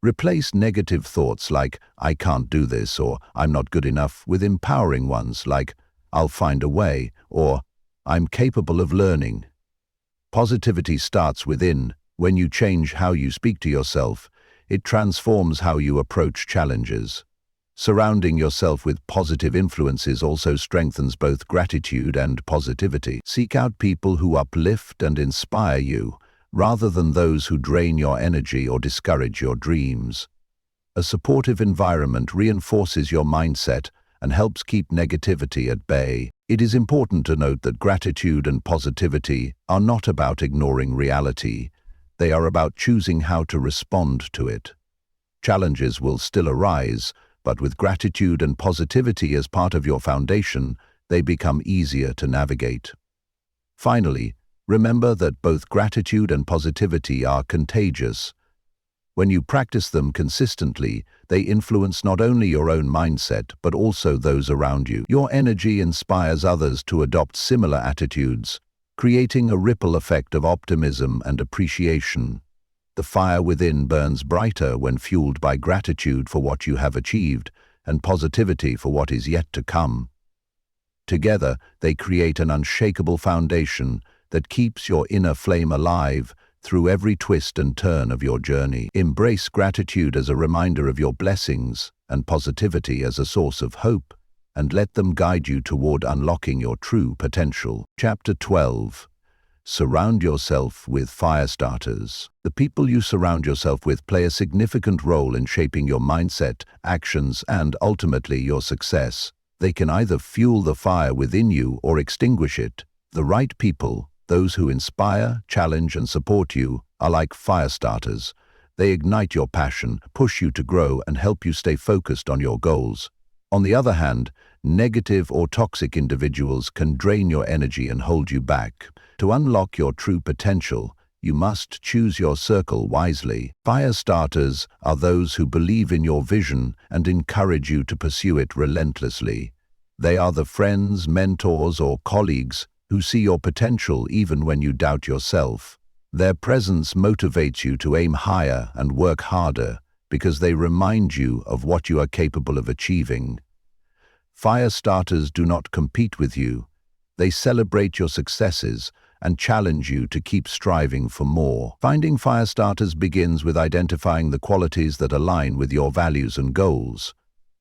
Replace negative thoughts like, "I can't do this," or "I'm not good enough," with empowering ones like, "I'll find a way," or "I'm capable of learning." Positivity starts within. When you change how you speak to yourself, it transforms how you approach challenges. Surrounding yourself with positive influences also strengthens both gratitude and positivity. Seek out people who uplift and inspire you, rather than those who drain your energy or discourage your dreams. A supportive environment reinforces your mindset and helps keep negativity at bay. It is important to note that gratitude and positivity are not about ignoring reality. They are about choosing how to respond to it. Challenges will still arise, but with gratitude and positivity as part of your foundation, they become easier to navigate. Finally, remember that both gratitude and positivity are contagious. When you practice them consistently, they influence not only your own mindset, but also those around you. Your energy inspires others to adopt similar attitudes, creating a ripple effect of optimism and appreciation. The fire within burns brighter when fueled by gratitude for what you have achieved and positivity for what is yet to come. Together, they create an unshakable foundation that keeps your inner flame alive through every twist and turn of your journey. Embrace gratitude as a reminder of your blessings and positivity as a source of hope, and let them guide you toward unlocking your true potential. Chapter 12. Surround yourself with fire starters. The people you surround yourself with play a significant role in shaping your mindset, actions, and ultimately your success. They can either fuel the fire within you or extinguish it. The right people, those who inspire, challenge, and support you, are like fire starters. They ignite your passion, push you to grow, and help you stay focused on your goals. On the other hand, negative or toxic individuals can drain your energy and hold you back. To unlock your true potential, you must choose your circle wisely. Fire starters are those who believe in your vision and encourage you to pursue it relentlessly. They are the friends, mentors, or colleagues who see your potential even when you doubt yourself. Their presence motivates you to aim higher and work harder because they remind you of what you are capable of achieving. Fire starters do not compete with you. They celebrate your successes and challenge you to keep striving for more. Finding fire starters begins with identifying the qualities that align with your values and goals.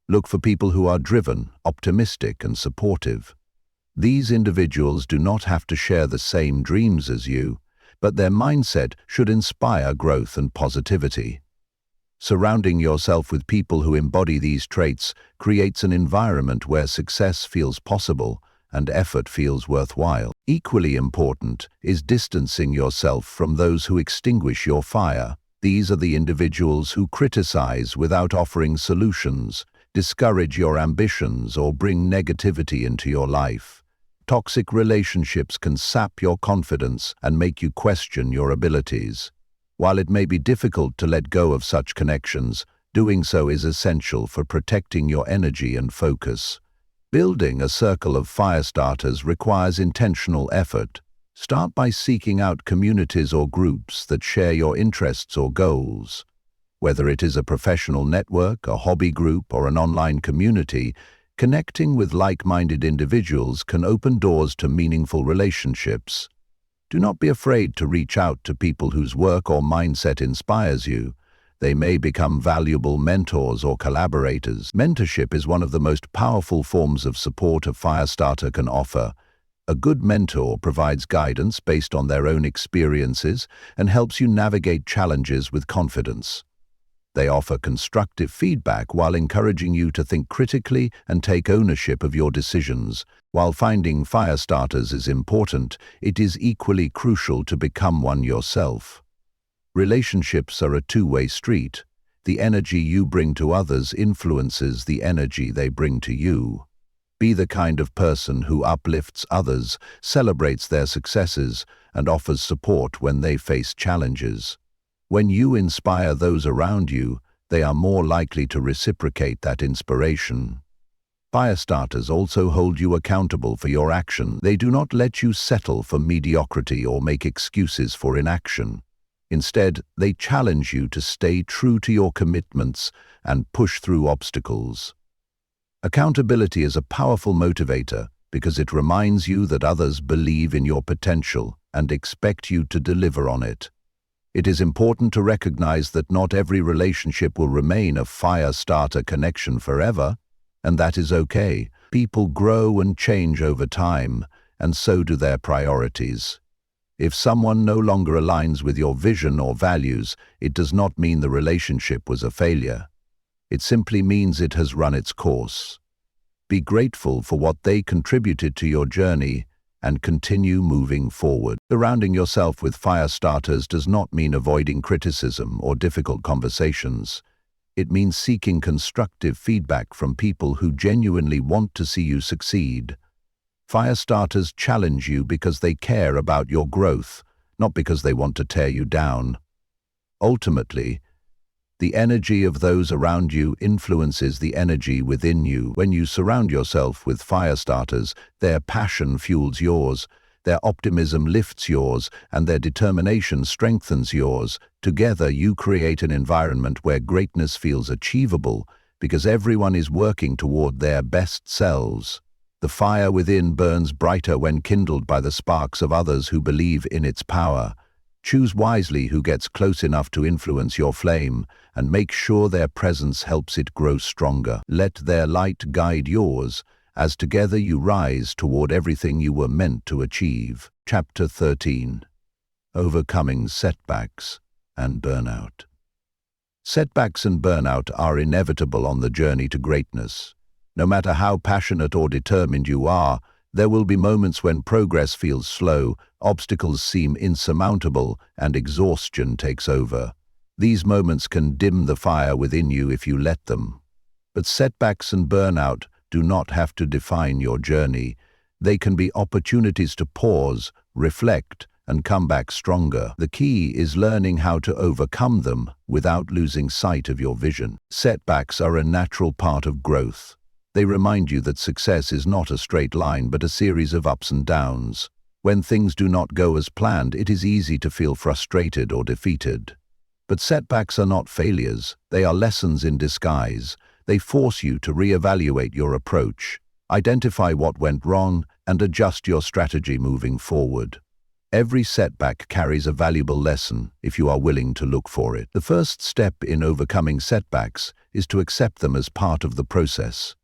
Look for people who are driven, optimistic, and supportive. These individuals do not have to share the same dreams as you, but their mindset should inspire growth and positivity. Surrounding yourself with people who embody these traits creates an environment where success feels possible and effort feels worthwhile. Equally important is distancing yourself from those who extinguish your fire. These are the individuals who criticize without offering solutions, discourage your ambitions, or bring negativity into your life. Toxic relationships can sap your confidence and make you question your abilities. While it may be difficult to let go of such connections, doing so is essential for protecting your energy and focus. Building a circle of fire starters requires intentional effort. Start by seeking out communities or groups that share your interests or goals. Whether it is a professional network, a hobby group, or an online community, connecting with like-minded individuals can open doors to meaningful relationships. Do not be afraid to reach out to people whose work or mindset inspires you. They may become valuable mentors or collaborators. Mentorship is one of the most powerful forms of support a Firestarter can offer. A good mentor provides guidance based on their own experiences and helps you navigate challenges with confidence. They offer constructive feedback while encouraging you to think critically and take ownership of your decisions. While finding Firestarters is important, it is equally crucial to become one yourself. Relationships are a two-way street. The energy you bring to others influences the energy they bring to you. Be the kind of person who uplifts others, celebrates their successes, and offers support when they face challenges. When you inspire those around you, they are more likely to reciprocate that inspiration. Firestarters also hold you accountable for your action. They do not let you settle for mediocrity or make excuses for inaction. Instead, they challenge you to stay true to your commitments and push through obstacles. Accountability is a powerful motivator because it reminds you that others believe in your potential and expect you to deliver on it. It is important to recognize that not every relationship will remain a Firestarter connection forever, and that is okay. People grow and change over time, and so do their priorities. If someone no longer aligns with your vision or values, it does not mean the relationship was a failure. It simply means it has run its course. Be grateful for what they contributed to your journey and continue moving forward. Surrounding yourself with Firestarters does not mean avoiding criticism or difficult conversations. It means seeking constructive feedback from people who genuinely want to see you succeed. Firestarters challenge you because they care about your growth, not because they want to tear you down. Ultimately, the energy of those around you influences the energy within you. When you surround yourself with Firestarters, their passion fuels yours, their optimism lifts yours, and their determination strengthens yours. Together, you create an environment where greatness feels achievable because everyone is working toward their best selves. The fire within burns brighter when kindled by the sparks of others who believe in its power. Choose wisely who gets close enough to influence your flame, and make sure their presence helps it grow stronger. Let their light guide yours, as together you rise toward everything you were meant to achieve. Chapter 13. Overcoming Setbacks and Burnout. Setbacks and burnout are inevitable on the journey to greatness. No matter how passionate or determined you are, there will be moments when progress feels slow, obstacles seem insurmountable, and exhaustion takes over. These moments can dim the fire within you if you let them. But setbacks and burnout do not have to define your journey. They can be opportunities to pause, reflect, and come back stronger. The key is learning how to overcome them without losing sight of your vision. Setbacks are a natural part of growth. They remind you that success is not a straight line but a series of ups and downs. When things do not go as planned, it is easy to feel frustrated or defeated. But setbacks are not failures. They are lessons in disguise. They force you to reevaluate your approach, identify what went wrong, and adjust your strategy moving forward. Every setback carries a valuable lesson if you are willing to look for it. The first step in overcoming setbacks is to accept them as part of the process.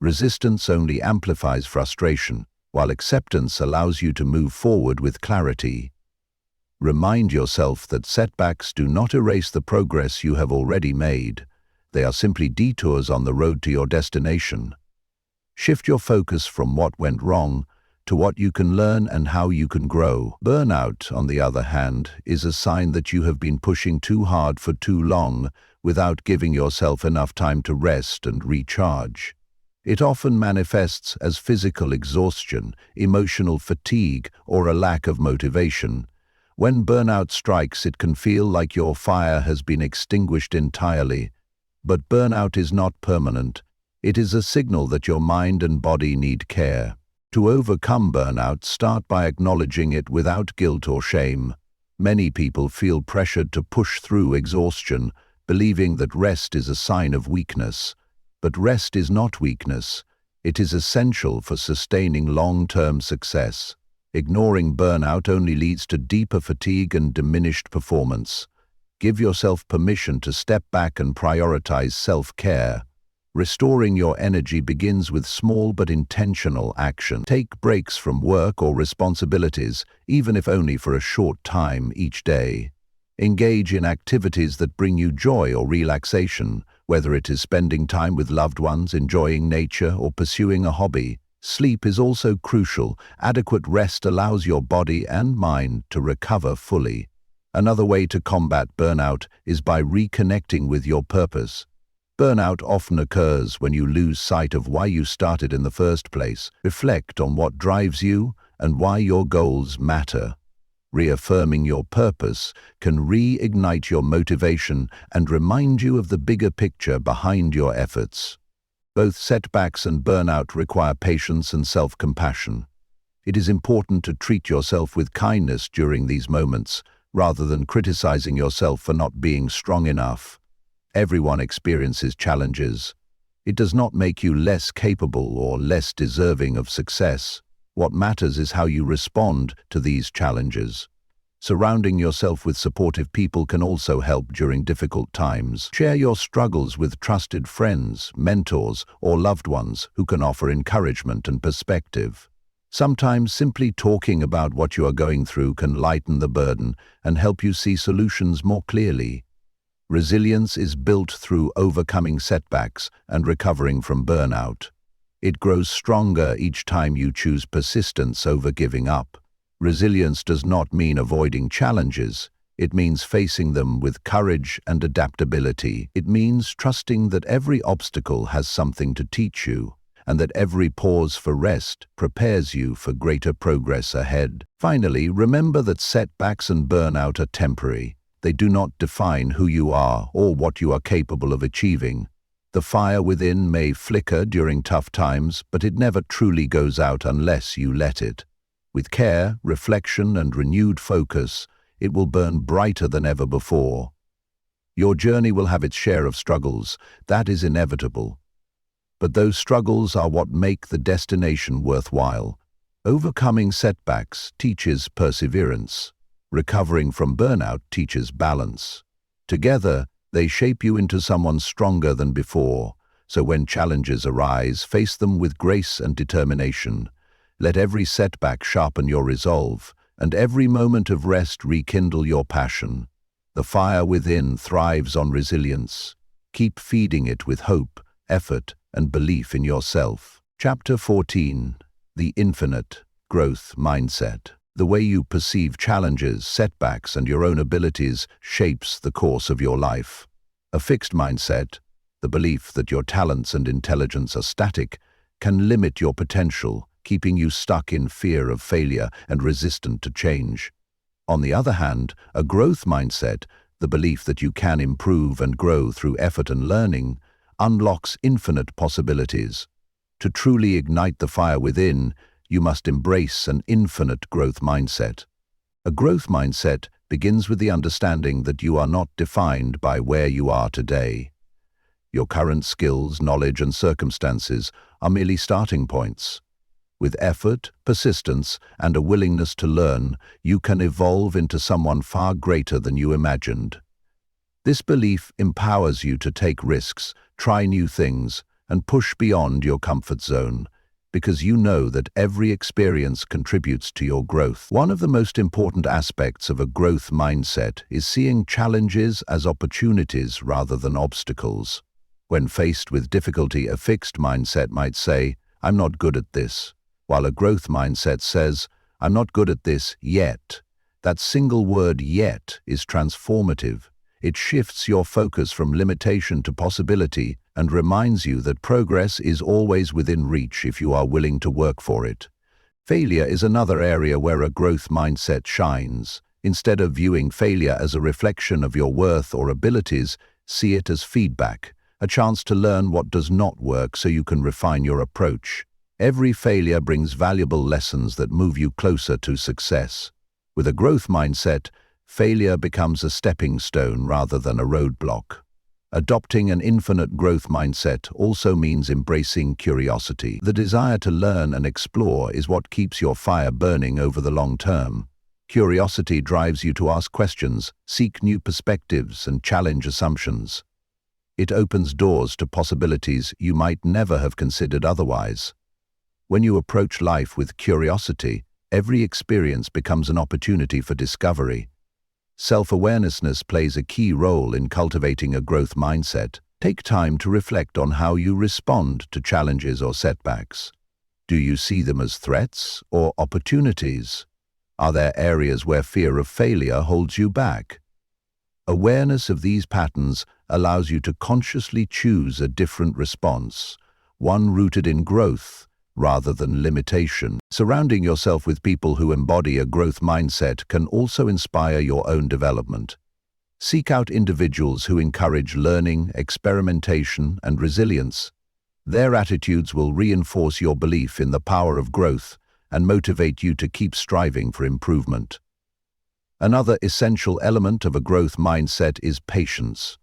Resistance only amplifies frustration, while acceptance allows you to move forward with clarity. Remind yourself that setbacks do not erase the progress you have already made. They are simply detours on the road to your destination. Shift your focus from what went wrong to what you can learn and how you can grow. Burnout, on the other hand, is a sign that you have been pushing too hard for too long without giving yourself enough time to rest and recharge. It often manifests as physical exhaustion, emotional fatigue, or a lack of motivation. When burnout strikes, it can feel like your fire has been extinguished entirely. But burnout is not permanent. It is a signal that your mind and body need care. To overcome burnout, start by acknowledging it without guilt or shame. Many people feel pressured to push through exhaustion, believing that rest is a sign of weakness. But rest is not weakness. It is essential for sustaining long-term success. Ignoring burnout only leads to deeper fatigue and diminished performance. Give yourself permission to step back and prioritize self-care. Restoring your energy begins with small but intentional action. Take breaks from work or responsibilities, even if only for a short time each day. Engage in activities that bring you joy or relaxation, whether it is spending time with loved ones, enjoying nature, or pursuing a hobby. Sleep is also crucial. Adequate rest allows your body and mind to recover fully. Another way to combat burnout is by reconnecting with your purpose. Burnout often occurs when you lose sight of why you started in the first place. Reflect on what drives you and why your goals matter. Reaffirming your purpose can reignite your motivation and remind you of the bigger picture behind your efforts. Both setbacks and burnout require patience and self-compassion. It is important to treat yourself with kindness during these moments, rather than criticizing yourself for not being strong enough. Everyone experiences challenges. It does not make you less capable or less deserving of success. What matters is how you respond to these challenges. Surrounding yourself with supportive people can also help during difficult times. Share your struggles with trusted friends, mentors, or loved ones who can offer encouragement and perspective. Sometimes simply talking about what you are going through can lighten the burden and help you see solutions more clearly. Resilience is built through overcoming setbacks and recovering from burnout. It grows stronger each time you choose persistence over giving up. Resilience does not mean avoiding challenges. It means facing them with courage and adaptability. It means trusting that every obstacle has something to teach you, and that every pause for rest prepares you for greater progress ahead. Finally, remember that setbacks and burnout are temporary. They do not define who you are or what you are capable of achieving. The fire within may flicker during tough times, but it never truly goes out unless you let it. With care, reflection, and renewed focus, it will burn brighter than ever before. Your journey will have its share of struggles. That is inevitable. But those struggles are what make the destination worthwhile. Overcoming setbacks teaches perseverance. Recovering from burnout teaches balance. Together, they shape you into someone stronger than before. So when challenges arise, face them with grace and determination. Let every setback sharpen your resolve, and every moment of rest rekindle your passion. The fire within thrives on resilience. Keep feeding it with hope, effort, and belief in yourself. Chapter 14. The Infinite Growth Mindset. The way you perceive challenges, setbacks, and your own abilities shapes the course of your life. A fixed mindset, the belief that your talents and intelligence are static, can limit your potential, keeping you stuck in fear of failure and resistant to change. On the other hand, a growth mindset, the belief that you can improve and grow through effort and learning, unlocks infinite possibilities. To truly ignite the fire within, you must embrace an infinite growth mindset. A growth mindset begins with the understanding that you are not defined by where you are today. Your current skills, knowledge, and circumstances are merely starting points. With effort, persistence, and a willingness to learn, you can evolve into someone far greater than you imagined. This belief empowers you to take risks, try new things, and push beyond your comfort zone, because you know that every experience contributes to your growth. One of the most important aspects of a growth mindset is seeing challenges as opportunities rather than obstacles. When faced with difficulty, a fixed mindset might say, "I'm not good at this," while a growth mindset says, "I'm not good at this yet." That single word "yet" is transformative. It shifts your focus from limitation to possibility and reminds you that progress is always within reach if you are willing to work for it. Failure is another area where a growth mindset shines. Instead of viewing failure as a reflection of your worth or abilities, see it as feedback, a chance to learn what does not work so you can refine your approach. Every failure brings valuable lessons that move you closer to success. With a growth mindset, failure becomes a stepping stone rather than a roadblock. Adopting an infinite growth mindset also means embracing curiosity. The desire to learn and explore is what keeps your fire burning over the long term. Curiosity drives you to ask questions, seek new perspectives, and challenge assumptions. It opens doors to possibilities you might never have considered otherwise. When you approach life with curiosity, every experience becomes an opportunity for discovery. Self-awareness plays a key role in cultivating a growth mindset. Take time to reflect on how you respond to challenges or setbacks. Do you see them as threats or opportunities? Are there areas where fear of failure holds you back? Awareness of these patterns allows you to consciously choose a different response, one rooted in growth rather than limitation. Surrounding yourself with people who embody a growth mindset can also inspire your own development. Seek out individuals who encourage learning, experimentation, and resilience. Their attitudes will reinforce your belief in the power of growth and motivate you to keep striving for improvement. Another essential element of a growth mindset is patience.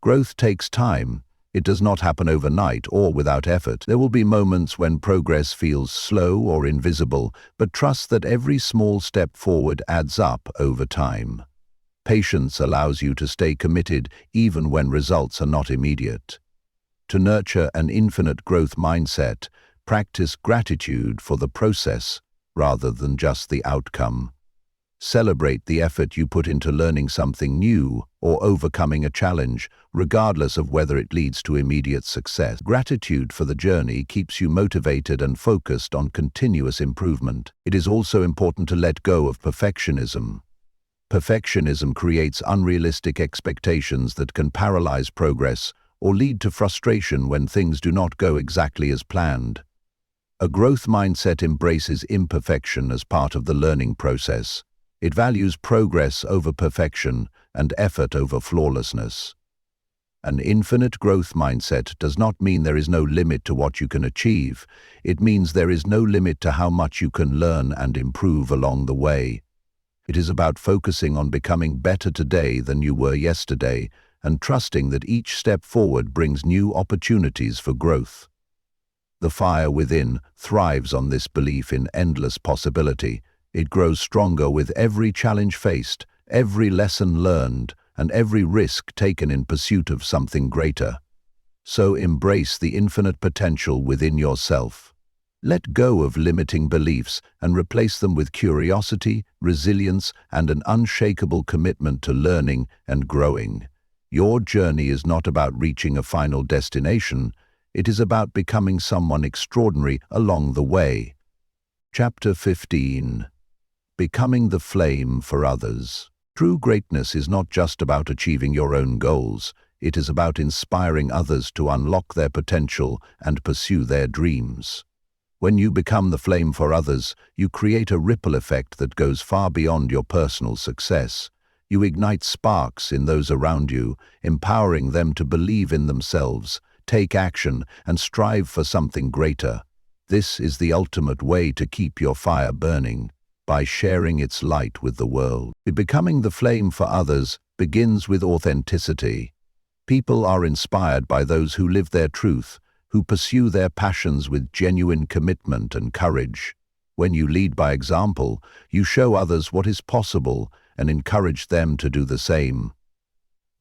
Growth takes time. It does not happen overnight or without effort. There will be moments when progress feels slow or invisible, but trust that every small step forward adds up over time. Patience allows you to stay committed even when results are not immediate. To nurture an infinite growth mindset, practice gratitude for the process rather than just the outcome. Celebrate the effort you put into learning something new or overcoming a challenge, regardless of whether it leads to immediate success. Gratitude for the journey keeps you motivated and focused on continuous improvement. It is also important to let go of perfectionism. Perfectionism creates unrealistic expectations that can paralyze progress or lead to frustration when things do not go exactly as planned. A growth mindset embraces imperfection as part of the learning process. It values progress over perfection and effort over flawlessness. An infinite growth mindset does not mean there is no limit to what you can achieve. It means there is no limit to how much you can learn and improve along the way. It is about focusing on becoming better today than you were yesterday and trusting that each step forward brings new opportunities for growth. The fire within thrives on this belief in endless possibility. It grows stronger with every challenge faced, every lesson learned, and every risk taken in pursuit of something greater. So embrace the infinite potential within yourself. Let go of limiting beliefs and replace them with curiosity, resilience, and an unshakable commitment to learning and growing. Your journey is not about reaching a final destination. It is about becoming someone extraordinary along the way. Chapter 15. Becoming the flame for others. True greatness is not just about achieving your own goals. It is about inspiring others to unlock their potential and pursue their dreams. When you become the flame for others, you create a ripple effect that goes far beyond your personal success. You ignite sparks in those around you, empowering them to believe in themselves, take action, and strive for something greater. This is the ultimate way to keep your fire burning, by sharing its light with the world. Becoming the flame for others begins with authenticity. People are inspired by those who live their truth, who pursue their passions with genuine commitment and courage. When you lead by example, you show others what is possible and encourage them to do the same.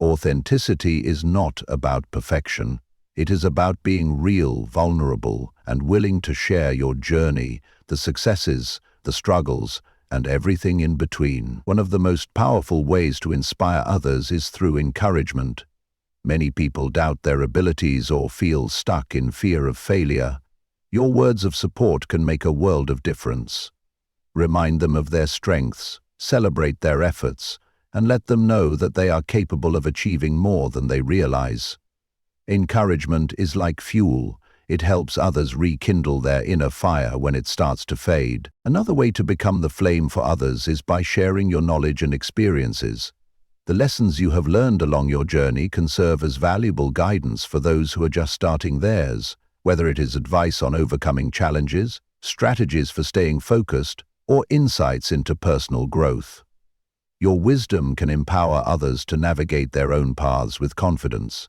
Authenticity is not about perfection. It is about being real, vulnerable, and willing to share your journey, the successes, the struggles, and everything in between. One of the most powerful ways to inspire others is through encouragement. Many people doubt their abilities or feel stuck in fear of failure. Your words of support can make a world of difference. Remind them of their strengths, celebrate their efforts, and let them know that they are capable of achieving more than they realize. Encouragement is like fuel. It helps others rekindle their inner fire when it starts to fade. Another way to become the flame for others is by sharing your knowledge and experiences. The lessons you have learned along your journey can serve as valuable guidance for those who are just starting theirs. whether it is advice on overcoming challenges, strategies for staying focused, or insights into personal growth. Your wisdom can empower others to navigate their own paths with confidence.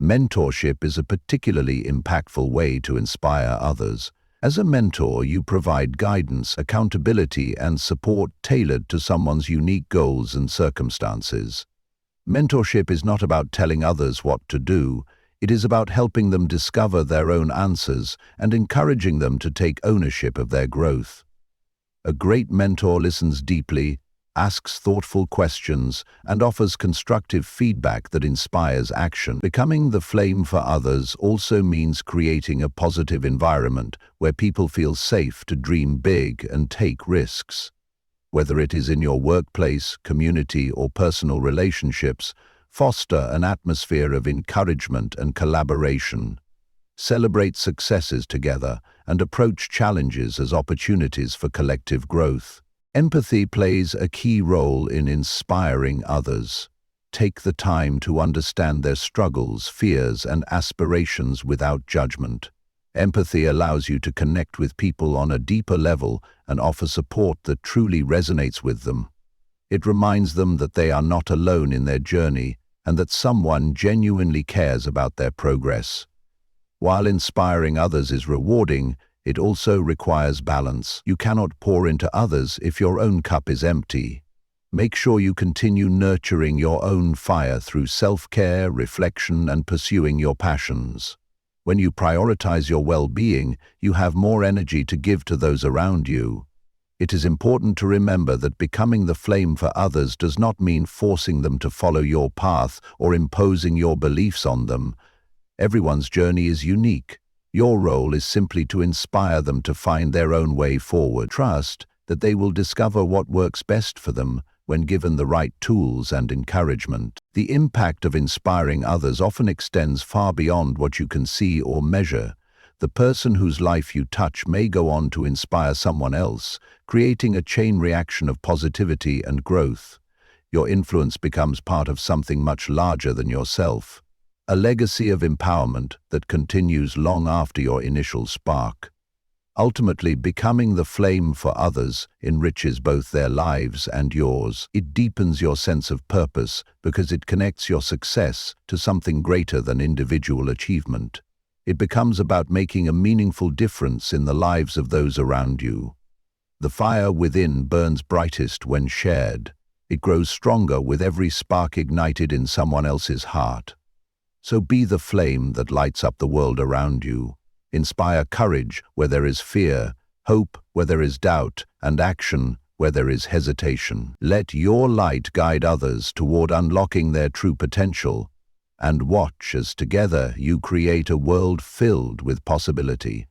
Mentorship is a particularly impactful way to inspire others. As a mentor, you provide guidance, accountability, and support tailored to someone's unique goals and circumstances. Mentorship is not about telling others what to do. It is about helping them discover their own answers and encouraging them to take ownership of their growth. A great mentor listens deeply, asks thoughtful questions, and offers constructive feedback that inspires action. Becoming the flame for others also means creating a positive environment where people feel safe to dream big and take risks. Whether it is in your workplace, community, or personal relationships, foster an atmosphere of encouragement and collaboration. Celebrate successes together and approach challenges as opportunities for collective growth. Empathy plays a key role in inspiring others. Take the time to understand their struggles, fears, and aspirations without judgment. Empathy allows you to connect with people on a deeper level and offer support that truly resonates with them. It reminds them that they are not alone in their journey and that someone genuinely cares about their progress. While inspiring others is rewarding, it also requires balance. You cannot pour into others if your own cup is empty. Make sure you continue nurturing your own fire through self-care, reflection, and pursuing your passions. When you prioritize your well-being, you have more energy to give to those around you. It is important to remember that becoming the flame for others does not mean forcing them to follow your path or imposing your beliefs on them. Everyone's journey is unique. Your role is simply to inspire them to find their own way forward. Trust that they will discover what works best for them when given the right tools and encouragement. The impact of inspiring others often extends far beyond what you can see or measure. The person whose life you touch may go on to inspire someone else, creating a chain reaction of positivity and growth. Your influence becomes part of something much larger than yourself. A legacy of empowerment that continues long after your initial spark. Ultimately, becoming the flame for others enriches both their lives and yours. It deepens your sense of purpose because it connects your success to something greater than individual achievement. It becomes about making a meaningful difference in the lives of those around you. The fire within burns brightest when shared. It grows stronger with every spark ignited in someone else's heart. So be the flame that lights up the world around you. Inspire courage where there is fear, hope where there is doubt, and action where there is hesitation. Let your light guide others toward unlocking their true potential, and watch as together you create a world filled with possibility.